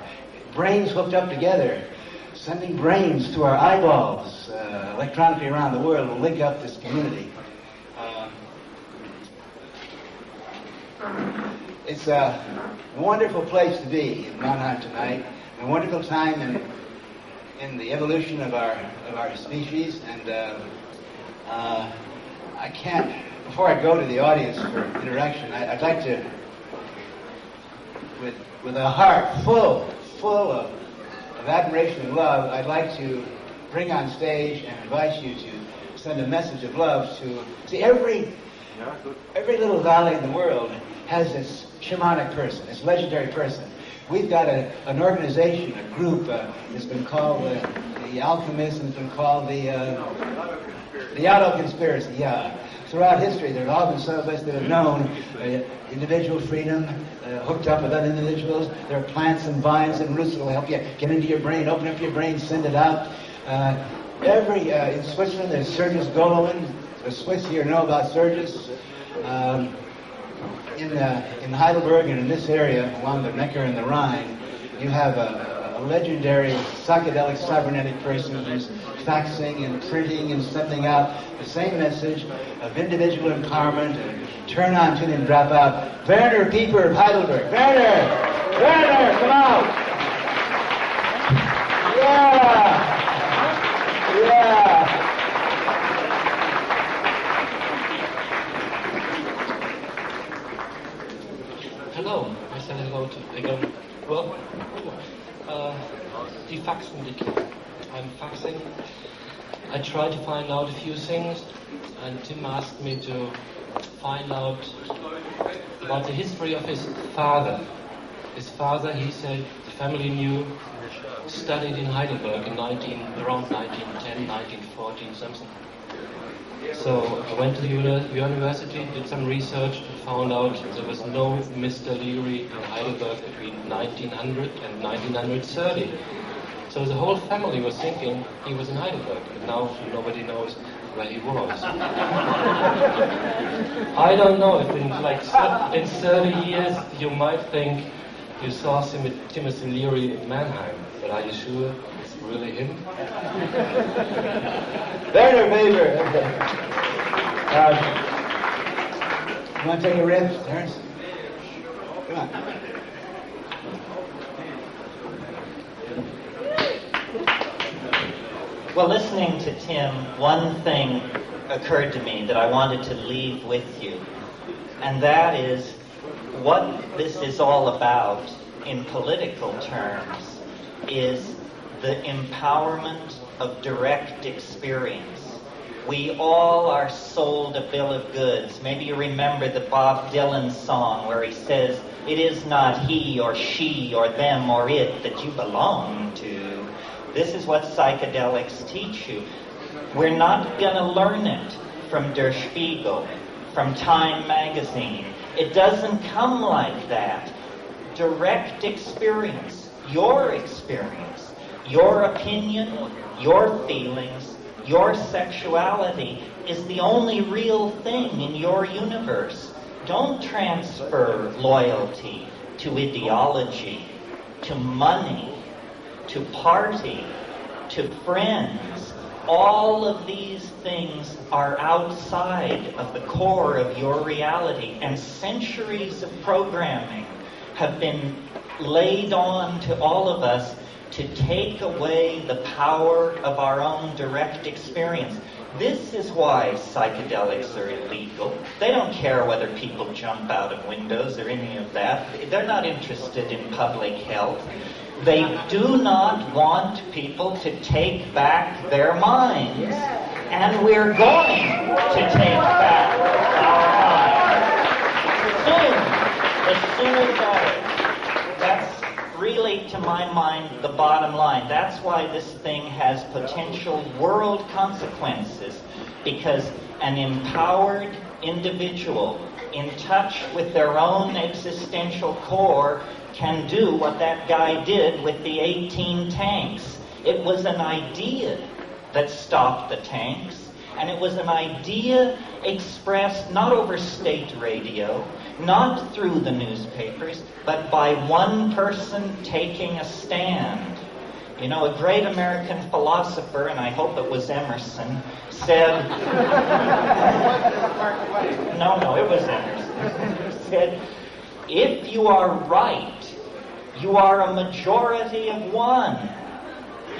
brains hooked up together, sending brains through our eyeballs electronically around the world will link up this community. It's a wonderful place to be in Mannheim tonight, a wonderful time in the evolution of our species, and I can't, before I go to the audience for interaction, I'd like to, with a heart full of admiration and love, I'd like to bring on stage and invite you to send a message of love to, see, every little valley in the world has its shamanic person, its legendary person. We've got an organization, a group, it's been called the Alchemists, and it's been called the Auto Conspiracy, yeah. Throughout history, there have all been some of us that have known individual freedom, hooked up with other individuals. There are plants and vines and roots that will help you get into your brain, open up your brain, send it out. In Switzerland, there's Sergius Golowen. The Swiss here know about Sergius. In Heidelberg and in this area, along the Neckar and the Rhine, you have a legendary psychedelic cybernetic person who's faxing and printing and sending out the same message of individual empowerment and turn on, tune in, drop out. Werner Pieper of Heidelberg. Werner, come out! Yeah! Hello, I said hello to again. Well, die Faxen, I'm faxing. I tried to find out a few things, and Tim asked me to find out about the history of his father. His father, he said, the family knew, studied in Heidelberg in around 1910, 1914, something. So I went to the university, did some research, and found out there was no Mr. Leary in Heidelberg between 1900 and 1930. So the whole family was thinking he was in Heidelberg, but now nobody knows where he was. I don't know if in 30 years you might think you saw Timothy Leary in Mannheim, but are you sure it's really him? Werner Weber. You want to take a riff, Terrence? Come on. Well, listening to Tim, one thing occurred to me that I wanted to leave with you, and that is what this is all about in political terms is the empowerment of direct experience. We all are sold a bill of goods. Maybe you remember the Bob Dylan song where he says, "It is not he or she or them or it that you belong to." This is what psychedelics teach you. We're not going to learn it from Der Spiegel, from Time magazine. It doesn't come like that. Direct experience, your opinion, your feelings, your sexuality is the only real thing in your universe. Don't transfer loyalty to ideology, to money, to party, to friends, All of these things are outside of the core of your reality, and centuries of programming have been laid on to all of us to take away the power of our own direct experience. This is why psychedelics are illegal. They don't care whether people jump out of windows or any of that. They're not interested in public health. They do not want people to take back their minds. And we're going to take back our minds. Soon. The sooner the better. That's really, to my mind, the bottom line. That's why this thing has potential world consequences. Because an empowered individual in touch with their own existential core can do what that guy did with the 18 tanks. It was an idea that stopped the tanks, and it was an idea expressed not over state radio, not through the newspapers, but by one person taking a stand. You know, a great American philosopher, and I hope it was Emerson, said... No, it was Emerson. Said, if you are right, you are a majority of one.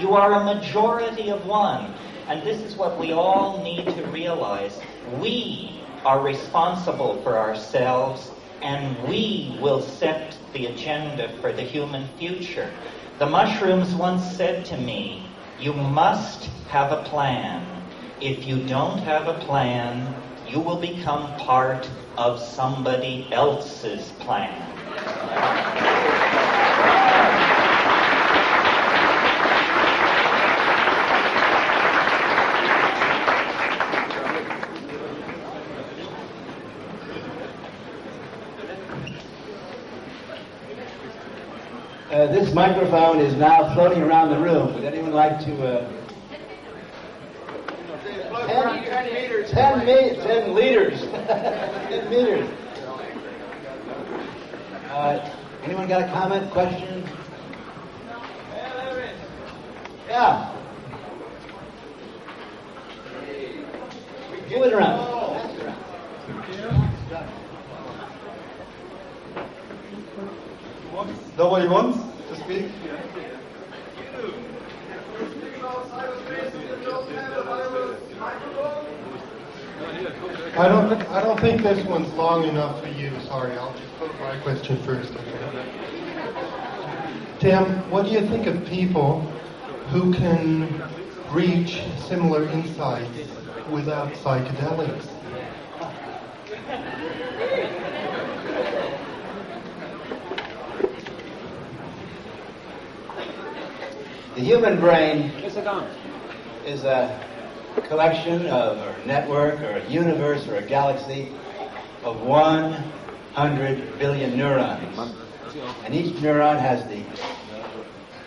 You are a majority of one. And this is what we all need to realize. We are responsible for ourselves, and we will set the agenda for the human future. The mushrooms once said to me, you must have a plan. If you don't have a plan, you will become part of somebody else's plan. This microphone is now floating around the room. Would anyone like to... 10 meters. 10 liters. 10 meters. Anyone got a comment, question? Yeah. Move it around. Nobody wants to speak? I don't think this one's long enough for you. Sorry, I'll just put my question first. Okay? Tim, what do you think of people who can reach similar insights without psychedelics? The human brain is a collection of, or a network, or a universe, or a galaxy of 100 billion neurons. And each neuron has the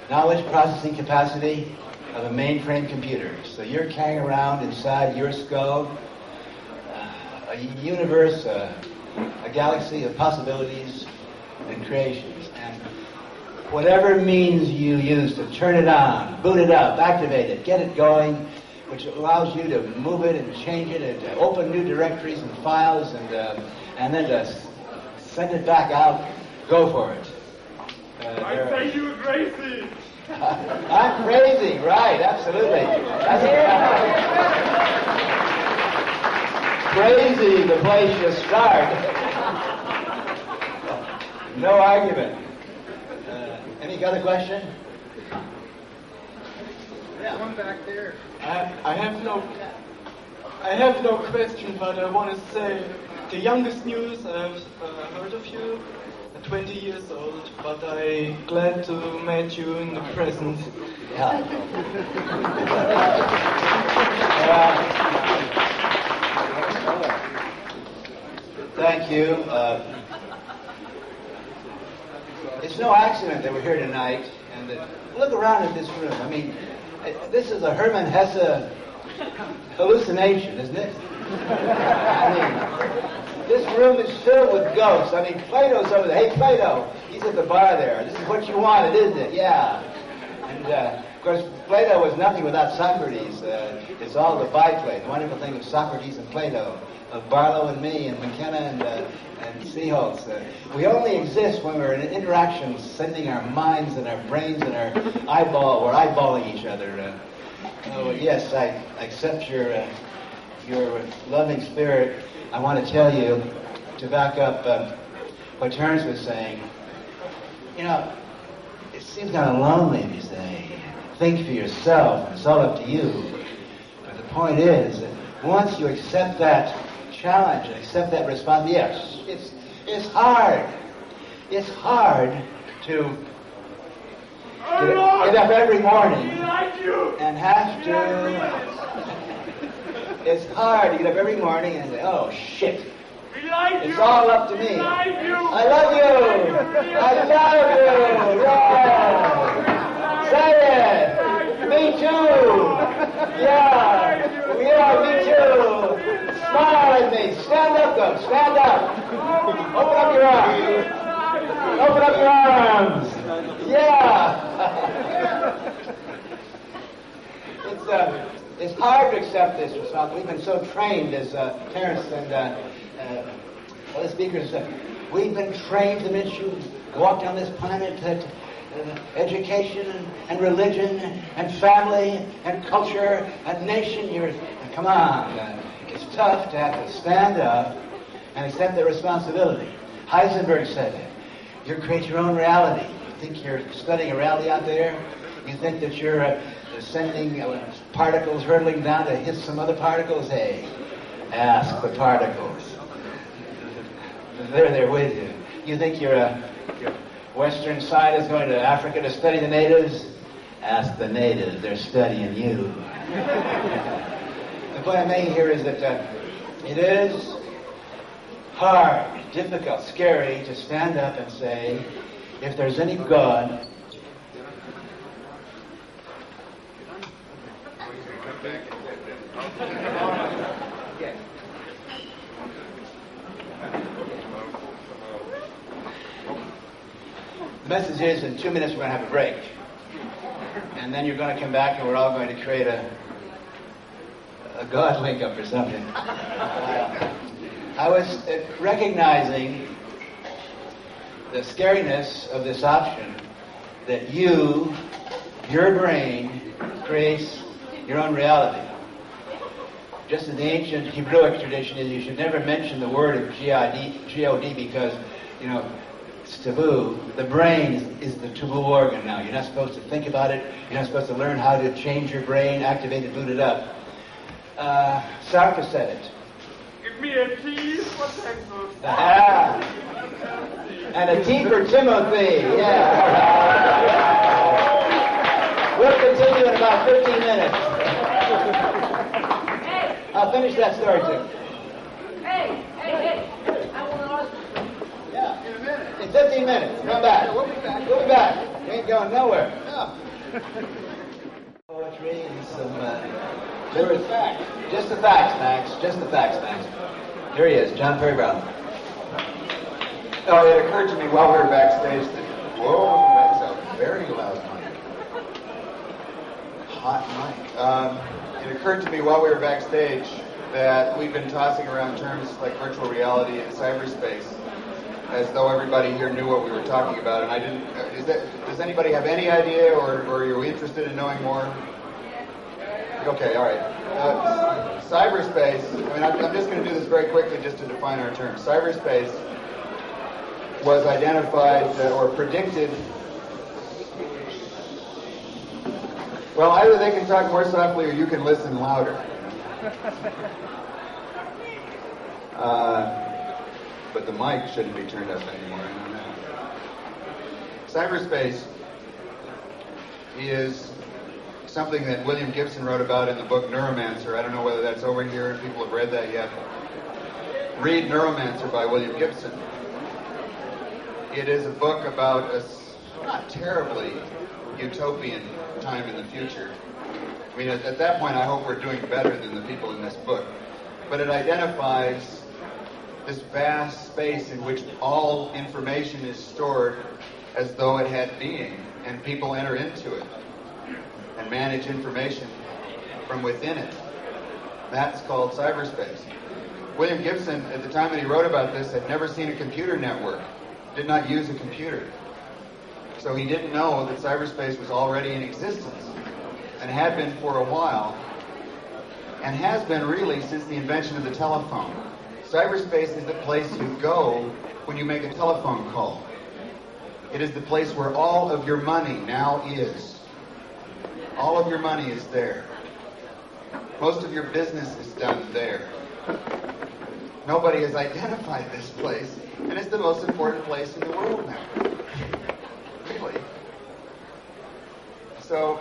knowledge processing capacity of a mainframe computer. So you're carrying around inside your skull a universe, a galaxy of possibilities and creations. And whatever means you use to turn it on, boot it up, activate it, get it going, which allows you to move it and change it and to open new directories and files and then to send it back out, go for it. I say you're crazy. I'm crazy, right, absolutely. Crazy, the place you start. No argument. Any other question? Yeah. One back there. I have no question, but I want to say the youngest news I've heard of you, 20 years old, but I'm glad to meet you in the present. Yeah. Thank you. It's no accident that we're here tonight, and that, look around at this room. I mean, this is a Hermann Hesse hallucination, isn't it? I mean, this room is filled with ghosts. I mean, Plato's over there. Hey, Plato, he's at the bar there. This is what you wanted, isn't it? Yeah. And, of course, Plato was nothing without Socrates. It's all the byplay. The wonderful thing with Socrates and Plato, of Barlow and me, and McKenna and Seeholtz. We only exist when we're in interaction, sending our minds and our brains and our we're eyeballing each other. Yes, I accept your loving spirit. I want to tell you, to back up what Terence was saying, it seems kind of lonely if you say, think for yourself, and it's all up to you. But the point is that once you accept that challenge and accept that response, yes, it's hard. It's hard to get up every morning and have to... It's hard to get up every morning and say, oh, shit. It's all up to me. I love you. I love you. Yeah. Say it. Me too. Yeah. Me too. Smile at me. Stand up, though. Stand up. Open up your arms. Open up your arms. Yeah. It's hard to accept this response. We've been so trained, as Terence and other speakers said, we've been trained the minute you walk down this planet that education and religion and family and culture and nation, come on. It's tough to have to stand up and accept the responsibility. Heisenberg said, you create your own reality. You think you're studying a reality out there? You think that you're sending particles hurtling down to hit some other particles? Hey, ask the particles. They're there with you. You think your Western side is going to Africa to study the natives? Ask the natives. They're studying you. The point I'm making here is that it is hard, difficult, scary to stand up and say, if there's any God, the message is, in 2 minutes we're going to have a break. And then you're going to come back and we're all going to create a God link-up or something. I was recognizing the scariness of this option, that your brain creates your own reality. Just as the ancient Hebrewic tradition is, you should never mention the word of G-O-D because, it's taboo. The brain is the taboo organ now. You're not supposed to think about it. You're not supposed to learn how to change your brain, activate it, boot it up. Sartre said it. Give me a T for Texas. And a T for Timothy. Yeah. We'll continue in about 15 minutes. I'll finish that story too. Hey. I want to ask you. Yeah, in a minute. In 15 minutes. Come back. We'll be back. We ain't going nowhere. No. Poetry and some facts. Just the facts, Max. Just the facts, Max. Here he is, John Perry Brown. Oh, it occurred to me while we were backstage that, whoa, that's a very loud mic. Hot mic. It occurred to me while we were backstage that we've been tossing around terms like virtual reality and cyberspace as though everybody here knew what we were talking about, and I didn't. Does anybody have any idea, or are you interested in knowing more? Okay, all right. Cyberspace, I'm just going to do this very quickly just to define our terms. Cyberspace was identified or predicted. Well, either they can talk more softly or you can listen louder. But the mic shouldn't be turned up anymore. I know that. Cyberspace is something that William Gibson wrote about in the book Neuromancer. I don't know whether that's over here if people have read that yet. Read Neuromancer by William Gibson. It is a book about a not terribly utopian time in the future. I mean, at that point, I hope we're doing better than the people in this book. But it identifies this vast space in which all information is stored as though it had being, and people enter into it. And and manage information from within it. That's called cyberspace. William Gibson, at the time that he wrote about this, had never seen a computer network, did not use a computer. So he didn't know that cyberspace was already in existence, and had been for a while, and has been really since the invention of the telephone. Cyberspace is the place you go when you make a telephone call. It is the place where all of your money now is. All of your money is there. Most of your business is done there. Nobody has identified this place, and it's the most important place in the world now. Really. So,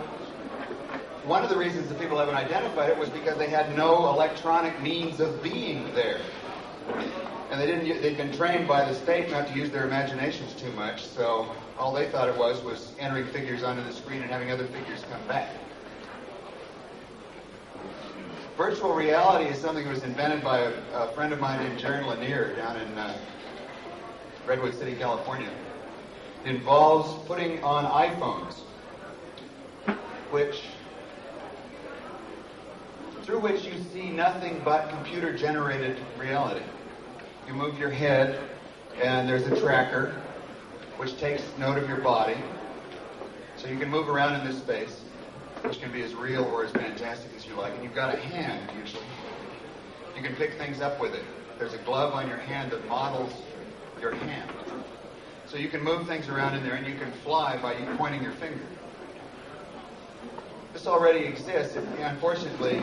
one of the reasons that people haven't identified it was because they had no electronic means of being there. And they'd been trained by the state not to use their imaginations too much, so all they thought it was entering figures onto the screen and having other figures come back. Virtual reality is something that was invented by a friend of mine named Jaron Lanier down in Redwood City, California. It involves putting on iPhones, through which you see nothing but computer-generated reality. You move your head, and there's a tracker, which takes note of your body. So you can move around in this space, which can be as real or as fantastic as you like. And you've got a hand, usually. You can pick things up with it. There's a glove on your hand that models your hand. So you can move things around in there, and you can fly by you pointing your finger. This already exists. Unfortunately,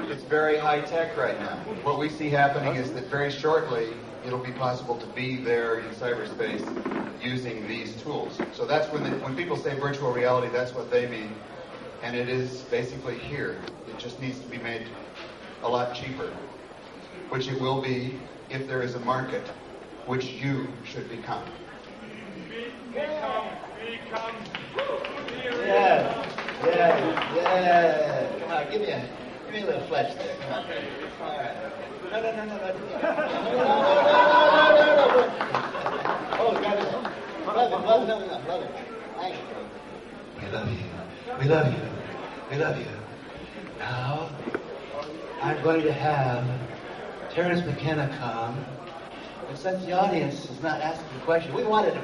it's very high-tech right now. What we see happening is that very shortly, it'll be possible to be there in cyberspace using these tools. So that's when people say virtual reality, that's what they mean. And it is basically here. It just needs to be made a lot cheaper, which it will be if there is a market, which you should become. Become. Yeah. Come on, give me a little flesh there. Come on. All right. No. Oh, God. Love it. Thank you. We love you. Now, I'm going to have Terence McKenna come. And since the audience is not asking the question, we wanted to.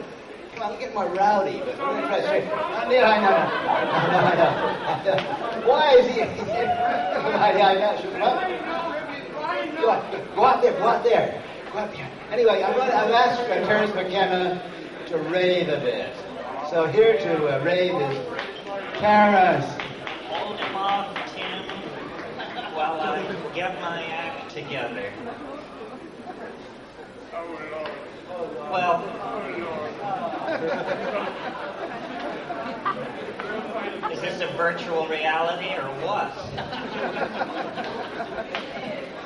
Come on, get more rowdy, but we're going to try to say, I know. Why is he? I know. Go out there. Anyway, I've asked Terence McKenna to rave a bit. So here to rave is Terence. Hold him off, Tim, while I get my act together. Well, is this a virtual reality or what?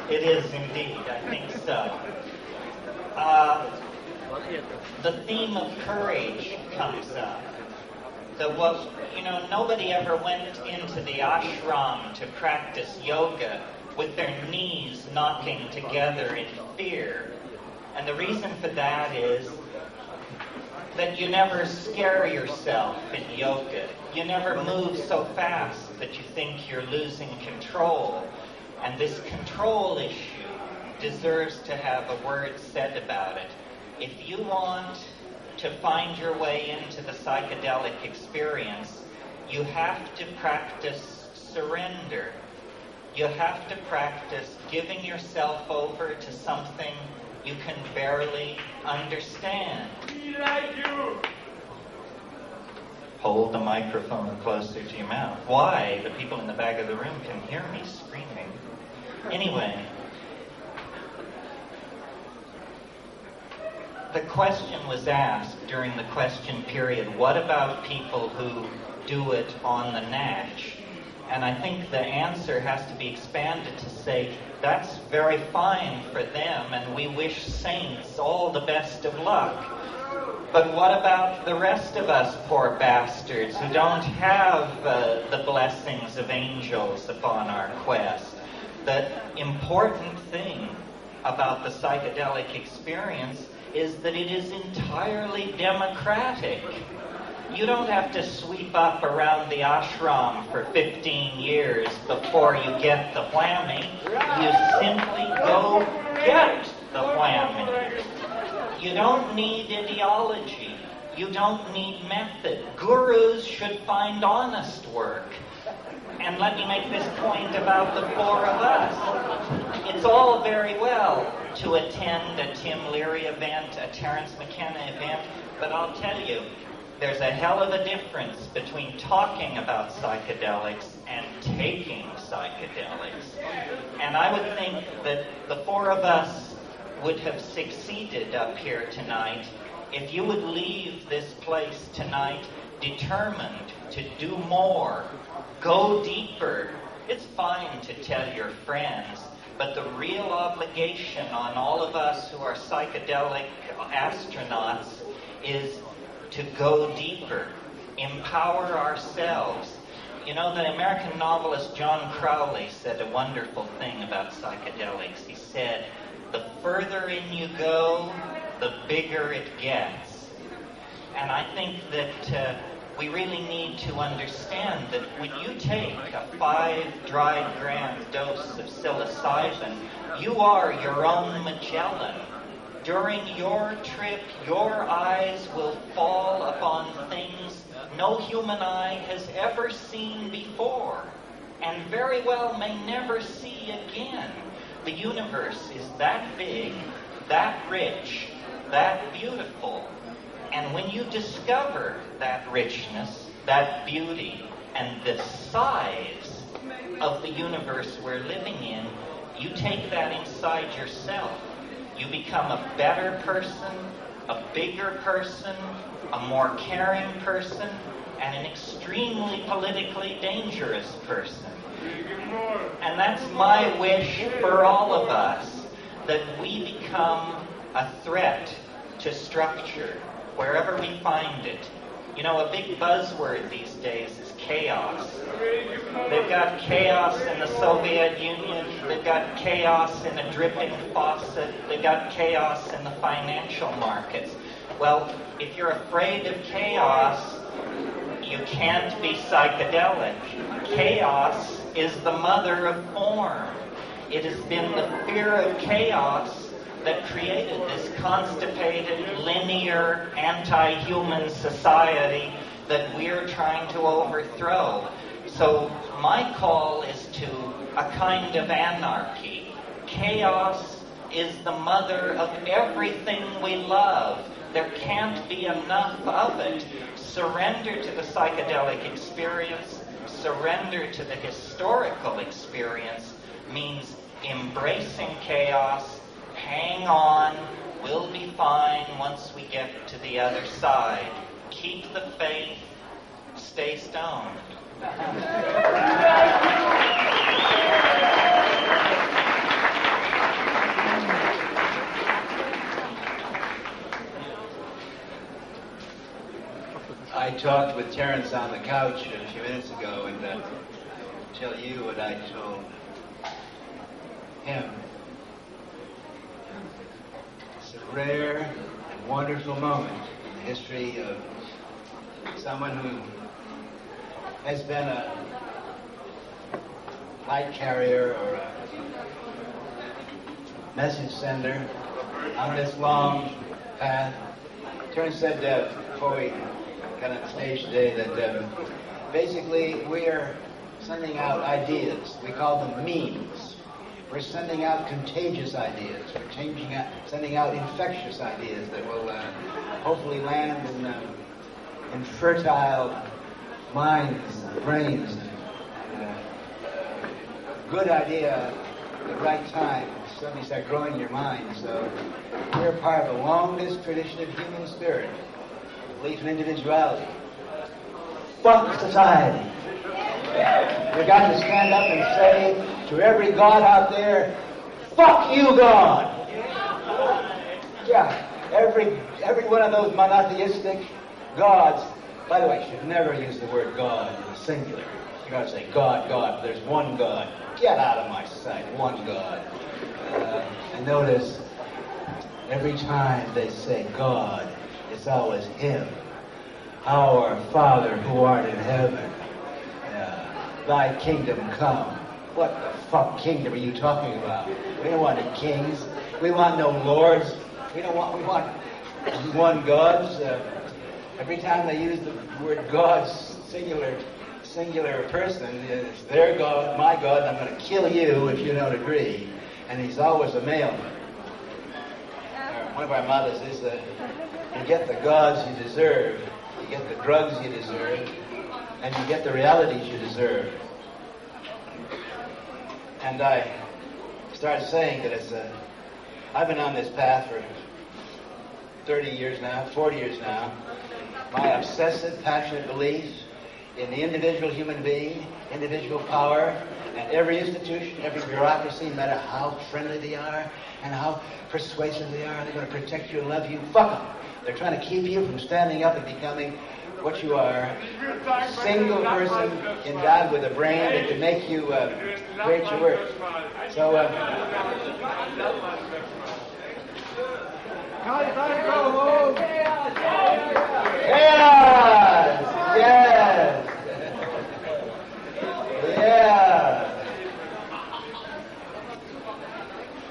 It is indeed, I think so. The theme of courage comes up. Nobody ever went into the ashram to practice yoga with their knees knocking together in fear. And the reason for that is that you never scare yourself in yoga. You never move so fast that you think you're losing control. And this control issue deserves to have a word said about it. If you want to find your way into the psychedelic experience, you have to practice surrender. You have to practice giving yourself over to something you can barely understand. We like you. Hold the microphone closer to your mouth. Why? The people in the back of the room can hear me screaming. Anyway, the question was asked during the question period, what about people who do it on the natch? And I think the answer has to be expanded to say, that's very fine for them, and we wish saints all the best of luck. But what about the rest of us poor bastards who don't have the blessings of angels upon our quest? The important thing about the psychedelic experience is that it is entirely democratic. You don't have to sweep up around the ashram for 15 years before you get the whammy. You simply go get the whammy. You don't need ideology. You don't need method. Gurus should find honest work. And let me make this point about the four of us. It's all very well to attend a Tim Leary event, a Terence McKenna event, but I'll tell you, there's a hell of a difference between talking about psychedelics and taking psychedelics. And I would think that the four of us would have succeeded up here tonight if you would leave this place tonight determined to do more, go deeper. It's fine to tell your friends, but the real obligation on all of us who are psychedelic astronauts is to go deeper, empower ourselves. You know, the American novelist John Crowley said a wonderful thing about psychedelics. He said, the further in you go, the bigger it gets. And I think that we really need to understand that when you take a 5 dried gram dose of psilocybin, you are your own Magellan. During your trip, your eyes will fall upon things no human eye has ever seen before, and very well may never see again. The universe is that big, that rich, that beautiful. And when you discover that richness, that beauty, and the size of the universe we're living in, you take that inside yourself. You become a better person, a bigger person, a more caring person, and an extremely politically dangerous person. And that's my wish for all of us, that we become a threat to structure, wherever we find it. You know, a big buzzword these days is chaos. They've got chaos in the Soviet Union. They've got chaos in a dripping faucet. They've got chaos in the financial markets. Well, if you're afraid of chaos, you can't be psychedelic. Chaos is the mother of form. It has been the fear of chaos that created this constipated, linear, anti-human society that we're trying to overthrow. So my call is to a kind of anarchy. Chaos is the mother of everything we love. There can't be enough of it. Surrender to the psychedelic experience, surrender to the historical experience means embracing chaos. Hang on, we'll be fine once we get to the other side. Keep the faith, stay stoned. I talked with Terence on the couch a few minutes ago, and tell you what I told him. It's a rare and wonderful moment in the history of someone who has been a light carrier or a message sender on this long path. Terence said before we got on stage today that basically we are sending out ideas. We call them memes. We're sending out contagious ideas. We're sending out infectious ideas that will hopefully land in fertile minds, brains. Good idea at the right time. Suddenly start growing in your mind. So we're part of the longest tradition of human spirit. Belief in individuality. Fuck society. We've got to stand up and say to every God out there, fuck you, God. Yeah, every one of those monotheistic gods. By the way, you should never use the word God in the singular. You got to say God, God. There's one God. Get out of my sight. One God. And notice every time they say God, it's always Him. Our Father who art in heaven, thy kingdom come. What the fuck kingdom are you talking about? We don't want any kings. We want no lords. We want one gods. Every time they use the word gods, singular person, it's their God, my God, and I'm going to kill you if you don't agree. And he's always a male. One of our mottos is that you get the gods you deserve, you get the drugs you deserve, and you get the realities you deserve. And I started saying that I've been on this path for 30 years now, 40 years now. My obsessive, passionate belief in the individual human being, individual power, and every institution, every bureaucracy, no matter how friendly they are and how persuasive they are, they're going to protect you and love you. Fuck them. They're trying to keep you from standing up and becoming what you are. A single person endowed with a brain that can make you create your work. So, chaos! Yes! Yeah!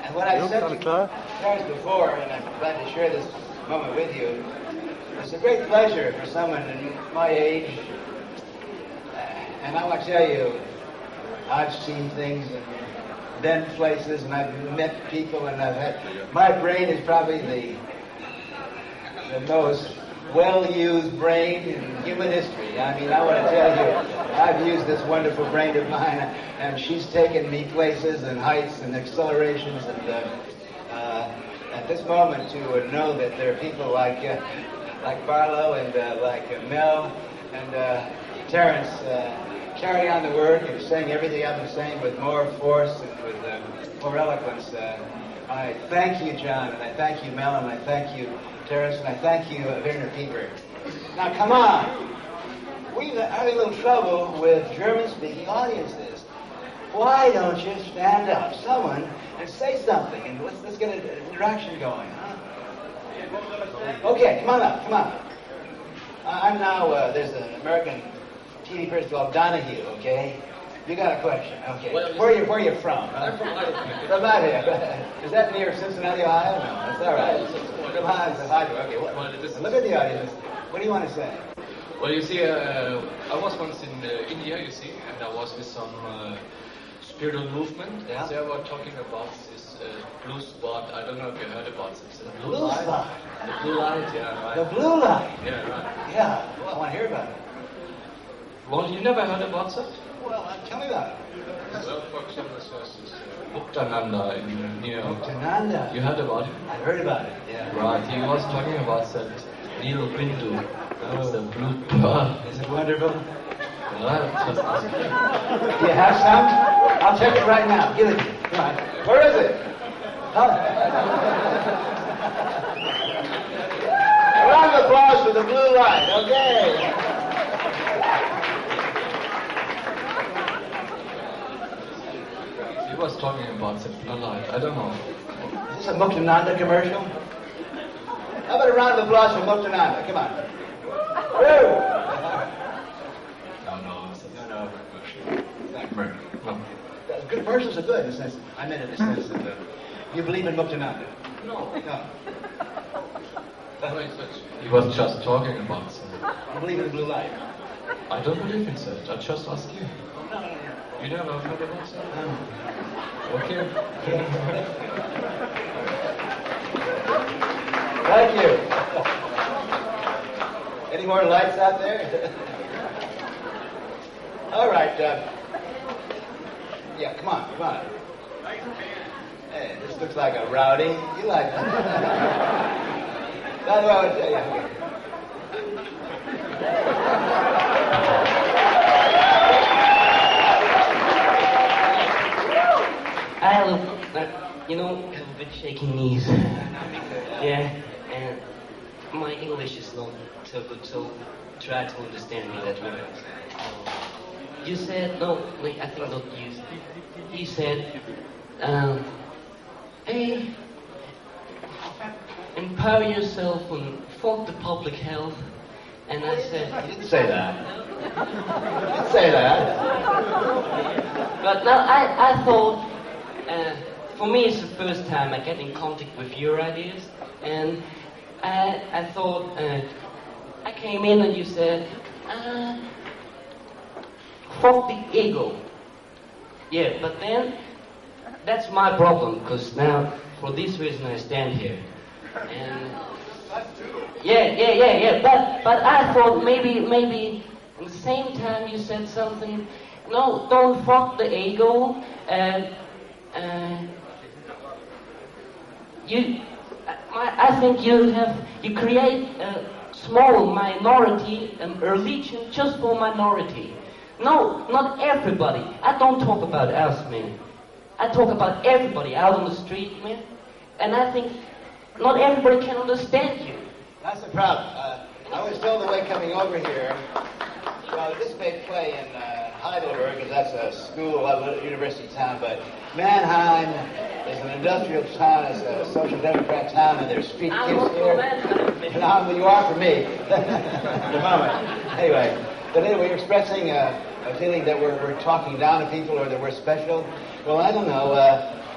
And what I said to you guys before, and I'm glad to share this moment with you, it's a great pleasure for someone in my age. And I want to tell you, I've seen things and been places, and I've met people, and my brain is probably the most well-used brain in human history. I mean, I want to tell you, I've used this wonderful brain of mine, and she's taken me places and heights and accelerations, and at this moment to know that there are people like Barlow and like Mel and Terrence carry on the work and saying everything I've been saying with more force and with more eloquence. I thank you, John, and I thank you, Mel, and I thank you, Terrence, and I thank you, Werner Pieper. Now, come on. We're having a little trouble with German-speaking audiences. Why don't you stand up, someone, and say something, and let's get an interaction going, huh? Okay, come on up, come on. I'm now, there's an American TV person called Donahue, okay? You got a question, okay. Well, where are you from? Huh? I'm from Idaho. From Idaho. Is that near Cincinnati, Ohio? No, that's all right. From Idaho, okay. Look at the audience. What do you want to say? Well, you see, I was once in India, you see, and I was with some spiritual movement, and they were talking about this blue spot. I don't know if you heard about it. The blue spot? The blue light, yeah, right. The blue light? Yeah, right. Yeah, well, I want to hear about it. Well, you never heard about that? Well, tell me about it. Well, for example, there's this Muktananda near... Muktananda? You heard about it? I heard about it, yeah. Right, he was talking about that Neil Bindu. That's the blue pearl. Is it wonderful? Right, just ask him. Do you have some? I'll take it right now. Give it to me. Come on. Where is it? Huh? A round of applause for the blue light. Okay. He was talking about the blue light. I don't know. Is this a Muktananda commercial? How about a round of applause for Muktananda? Come on. Woo! No. Not commercial. No. Good commercials are good in the sense. I meant in the sense that you believe in Muktananda. No. No. He was just talking about something. You believe in the blue light? I don't believe in that. I just ask you. No. You never heard about that? No. Okay. Thank you. Any more lights out there? All right. Yeah, come on. Hey, this looks like a rowdy. You like that? That's what I would say. Yeah. You know, I have a bit shaky knees. Yeah, and my English is not so good, so try to understand me that way. You said, no, wait, I think not you. You said, hey, empower yourself and fuck the public health And I said... You didn't say that. You didn't say that. But now I thought, for me it's the first time I get in contact with your ideas, and I thought, I came in and you said, fuck the ego. Yeah, but then, that's my problem, because now, for this reason I stand here. And yeah. But I thought maybe at the same time you said something. No, don't fuck the ego. I think you create a small minority, a religion just for minority. No, not everybody. I don't talk about us, man. I talk about everybody out on the street, man. And I think not everybody can understand you. That's the problem. I was told the way coming over here, well, this may play in Heidelberg, because that's a school, a university town, but Mannheim is an industrial town, it's a social democrat town, and there's street kids here. Well, you are for me. At the moment. Anyway, you're expressing a feeling that we're talking down to people or that we're special. Well, I don't know.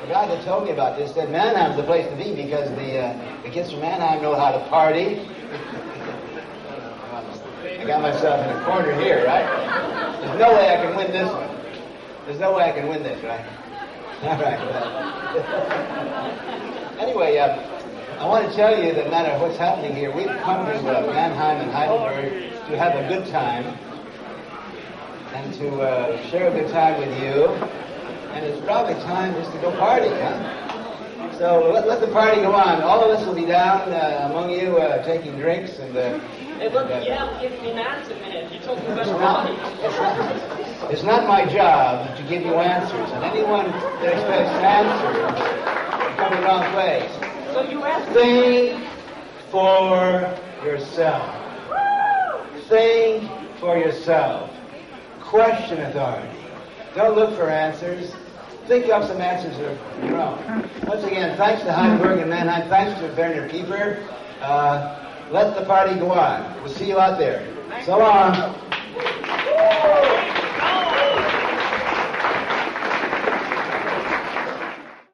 The guy that told me about this said Mannheim's the place to be because the kids from Mannheim know how to party. I got myself in a corner here, right? There's no way I can win this one. There's no way I can win this, right? All right. Anyway, I want to tell you that no matter what's happening here, we've come to Mannheim and Heidelberg to have a good time and to share a good time with you. And it's probably time just to go party, huh? So let the party go on. All of us will be down among you taking drinks and... Hey, look, you have to give me an answer, man. You're talking about party. It's not my job to give you answers. And anyone that expects answers is coming the wrong place. So you ask Think for yourself. Think for yourself. Question authority. Don't look for answers. Think up some answers of your own. Once again, thanks to Heidelberg and Mannheim. Thanks to Werner Pieper. Let the party go on. We'll see you out there. So long.